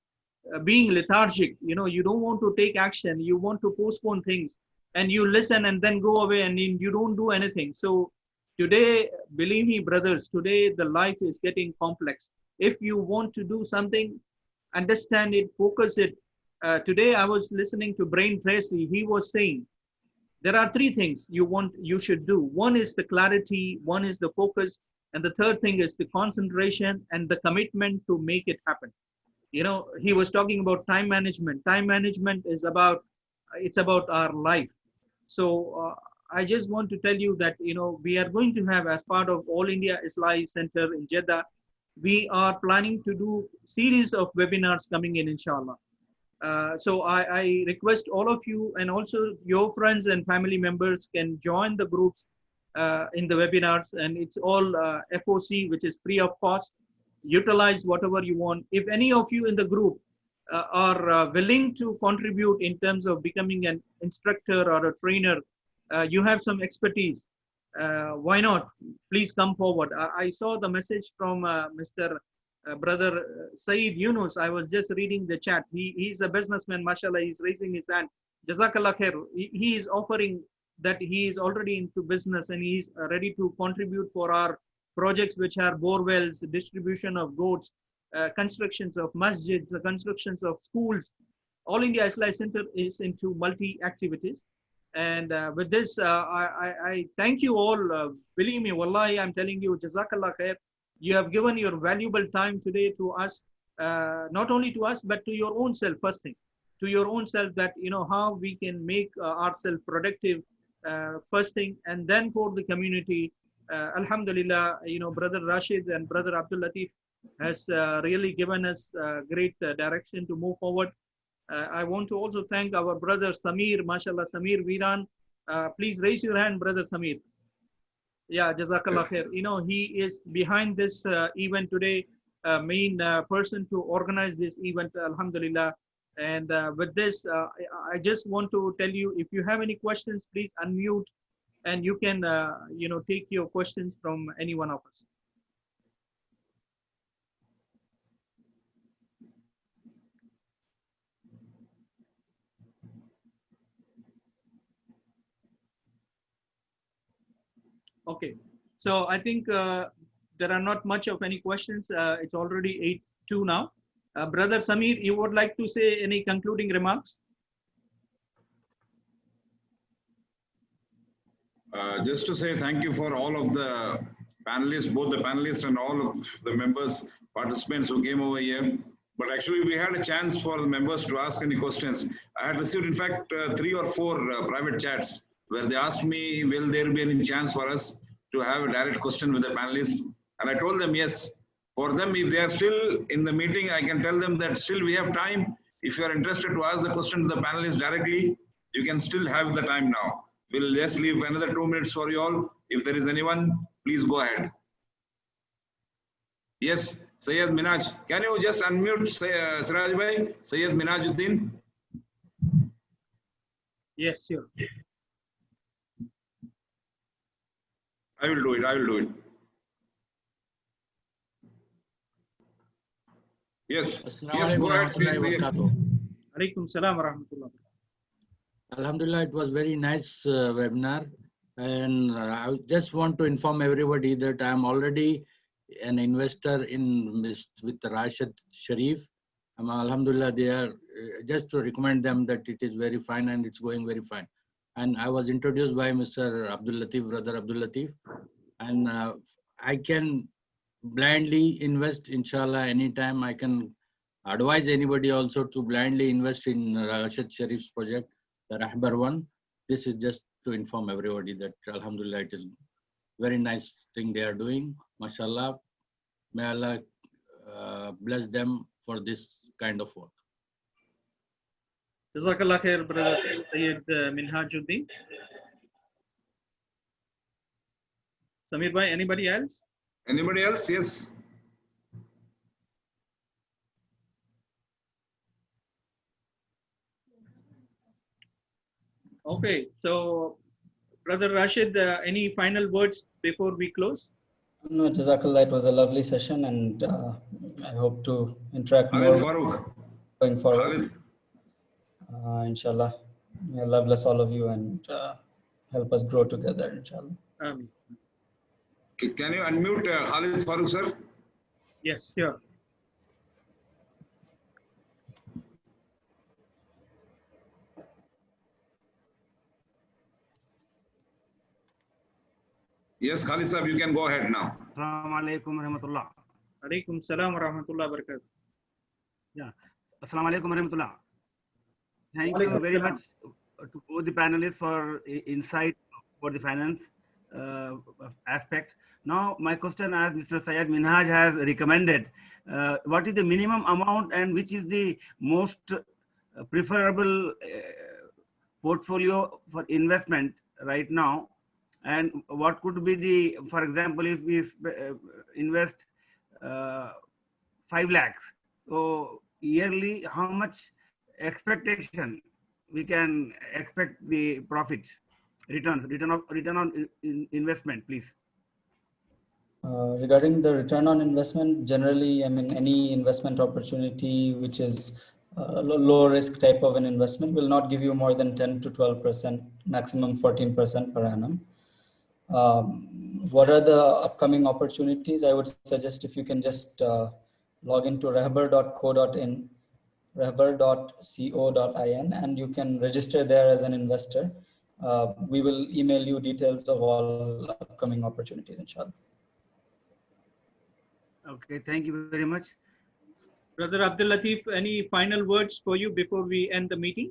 being lethargic. You don't want to take action. You want to postpone things, and you listen and then go away and you don't do anything. So today, believe me, brothers, today the life is getting complex. If you want to do something, understand it, focus it. Today I was listening to Brain Tracy. He was saying there are 3 things you should do. One is the clarity, one is the focus, and the third thing is the concentration and the commitment to make it happen. He was talking about time management. Time management is about our life. So I just want to tell you that we are going to have, as part of All India Islahi Center in Jeddah, we are planning to do series of webinars coming in, inshallah. So I request all of you, and also your friends and family members, can join the groups in the webinars, and it's all FOC, which is free of cost. Utilize whatever you want. If any of you in the group are willing to contribute in terms of becoming an instructor or a trainer, you have some expertise, why not? Please come forward. I saw the message from Mr. Brother Saeed Yunus. I was just reading the chat. He's a businessman, mashallah. He's raising his hand. Jazakallah khair. He is offering that he is already into business and he's ready to contribute for our projects, which are bore wells, distribution of goats, constructions of masjids, constructions of schools. All India Islahi Center is into multi activities. And with this, I thank you all. Believe me, wallahi, I'm telling you, Jazakallah khair. You have given your valuable time today to us, not only to us, but to your own self, first thing. To your own self, that, you know, how we can make ourselves productive, first thing, and then for the community. Alhamdulillah, you know, Brother Rashid and Brother Abdul Lateef has really given us great direction to move forward. I want to also thank our brother Samir, mashallah, Samir Viran. Please raise your hand, Brother Samir. Yeah, Jazakallah khair. You know, he is behind this event today, main person to organize this event, Alhamdulillah. And with this, I just want to tell you, if you have any questions, please unmute and you can, you know, take your questions from any one of us. Okay, so I think there are not much of any questions. It's already 8:02 now. Brother Samir, you would like to say any concluding remarks? Just to say thank you for all of the panelists, both the panelists and all of the members, participants who came over here. But actually, we had a chance for the members to ask any questions. I had received, in fact, 3 or 4 private chats where they asked me, will there be any chance for us to have a direct question with the panelists? And I told them, yes. For them, if they are still in the meeting, I can tell them that still we have time. If you are interested to ask the question to the panelists directly, you can still have the time now. We'll just leave another 2 minutes for you all. If there is anyone, please go ahead. Yes, Sayyid Minaj. Can you just unmute Siraj Bhai? Sayyid Minajuddin. Yes, sure. I will do it. I will do it. Yes. Yes, go ahead, please. Alaikum salam wa rahmatullah. Alhamdulillah, it was very nice webinar. And I just want to inform everybody that I am already an investor in with Rashid Sherif. Alhamdulillah, they are just to recommend them that it is very fine and it's going very fine. And I was introduced by Mr. Abdul Lateef, Brother Abdul Lateef. And I can blindly invest, inshallah, anytime. I can advise anybody also to blindly invest in Rashid Sherif's project, the Rahbar one. This is just to inform everybody that Alhamdulillah, it is very nice thing they are doing. MashaAllah. May Allah bless them for this kind of work. Jazakallah khair, Brother Sayyid Minhajuddin. Samir bhai, anybody else? Anybody else? Yes. Okay, so Brother Rashid, any final words before we close? No, Jazakallah, it was a lovely session and I hope to interact more going forward. Inshallah, may Allah bless all of you and help us grow together, inshallah. Can you unmute Khalid Farooq, sir? Yes, sure. Yes, Khalid sir, you can go ahead now. Assalamu alaikum warahmatullah. Alaikum salam wa rahmatullah barakatuh. Yeah. Assalamu alaikum warahmatullah. Thank you very much to both the panelists for insight for the finance aspect. Now, my question, as Mr. Syed Minhaj has recommended, what is the minimum amount and which is the most preferable portfolio for investment right now? And what could be the, for example, if we invest 5 lakhs, so yearly, how much expectation we can expect the profit? return on investment, please. Regarding the return on investment, generally, I mean, any investment opportunity which is low risk type of an investment will not give you more than 10 to 12%, maximum 14% per annum. What are the upcoming opportunities? I would suggest if you can just log into rahbar.co.in, rahbar.co.in, and you can register there as an investor. We will email you details of all upcoming opportunities, inshallah. Okay, thank you very much. Brother Abdul Lateef, any final words for you before we end the meeting?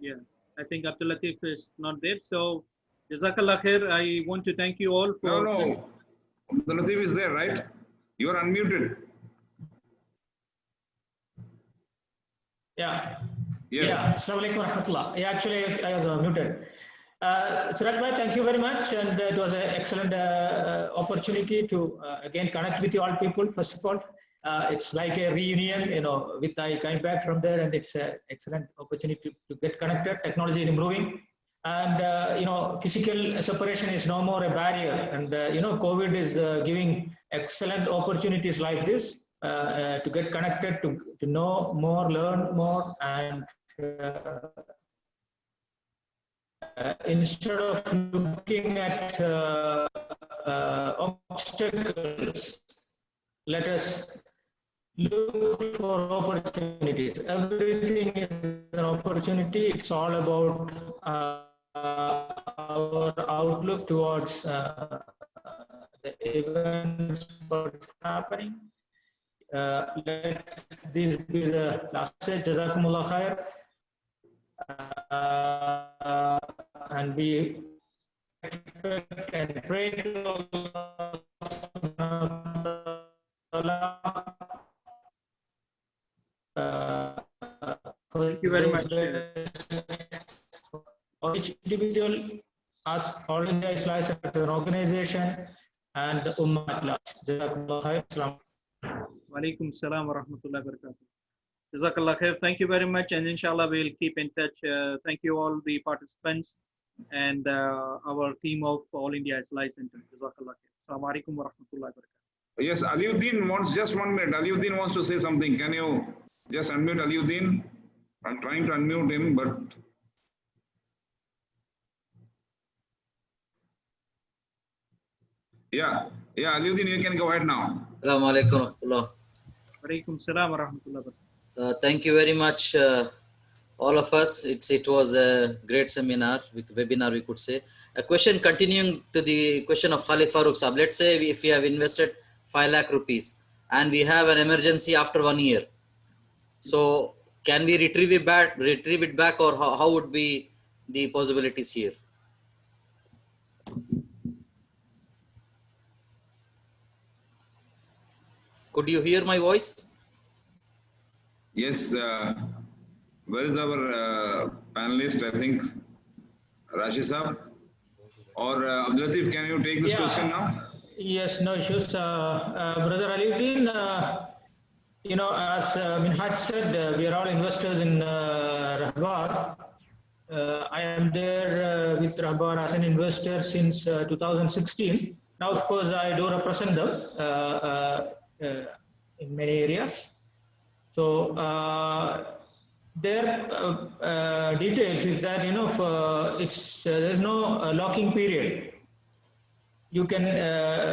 Yeah, I think Abdul Lateef is not there. So, Jazakallah khair. I want to thank you all for. No. Abdul Lateef is there, right? You are unmuted. Yeah. Yes. Yeah. Assalamu alaikum warahmatullah. Yeah, actually, I was muted. Sirat bhai, thank you very much. And it was an excellent opportunity to again connect with you all people. First of all, it's like a reunion, with I came back from there, and it's an excellent opportunity to get connected. Technology is improving. And, physical separation is no more a barrier. And, COVID is giving excellent opportunities like this to get connected, to know more, learn more, and instead of looking at obstacles, let us look for opportunities. Everything is an opportunity. It's all about our outlook towards the events what's happening. Let this be the last stage. Jazakumullah khair. And we expect and pray to Allah. Thank you very much. Each individual, as All India Islahi as an organization, and the Ummah at large. Jazakumullah khair. Walaikum salam wa rahmatullahi wa barakatuh. Jazakallah khair. Thank you very much, and inshallah we'll keep in touch. Thank you all the participants and our team of All India Islahi Center. Jazakallah khair. Assalamu alaikum wa rahmatullahi wa barakatuh. Yes, Aliuddin wants just 1 minute. Aliuddin wants to say something. Can you just unmute Aliuddin? I'm trying to unmute him, but yeah, Aliuddin, you can go ahead now. Assalamu alaikum warahmatullah. Walaikum salam wa rahmatullahi wa barakatuh. Thank you very much, all of us. It was a great seminar, webinar, we could say. A question continuing to the question of Khalid Farooq Saab. Let's say if we have invested 5 lakh rupees and we have an emergency after 1 year. So can we retrieve it back, or how would be the possibilities here? Could you hear my voice? Yes, where is our panelist? I think Rashid Saab or Abdul Lateef, can you take this question now? Yes, no issues. Brother Aliuddin, as Minhaj said, we are all investors in Rahbar. I am there with Rahbar as an investor since 2016. Now, of course, I do represent them in many areas. So their details is that there's no locking period. You can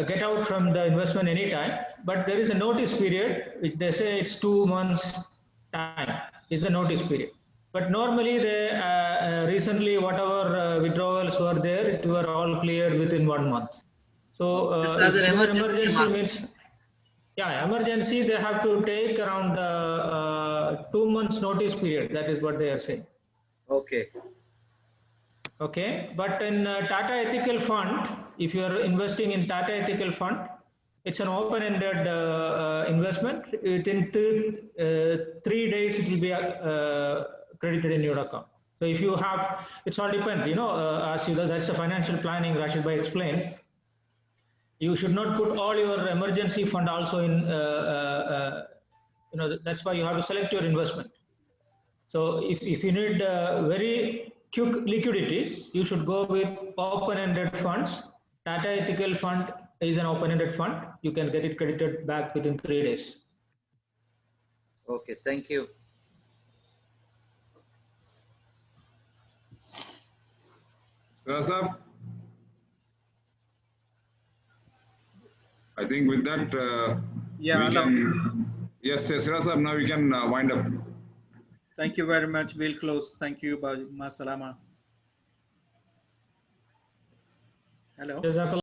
get out from the investment anytime, but there is a notice period, which they say it's 2 months time is the notice period. But normally they recently whatever withdrawals were there, it were all cleared within 1 month. So This as an emergency means, emergency they have to take around 2 months notice period. That is what they are saying. Okay. Okay, but in Tata Ethical Fund, if you are investing in Tata Ethical Fund, it's an open-ended investment. Within 3 days, it will be credited in your account. So if you have, it's all depends, as that's the financial planning Rashid bhai explained. You should not put all your emergency fund also in, that's why you have to select your investment. So if you need very quick liquidity, you should go with open-ended funds. Tata Ethical Fund is an open-ended fund. You can get it credited back within 3 days. Okay, thank you. Sir, I think with that, Yeah, we can, yes, sir, now we can wind up. thank you very much. We'll close. Thank you. Bye. Ma salama. Hello.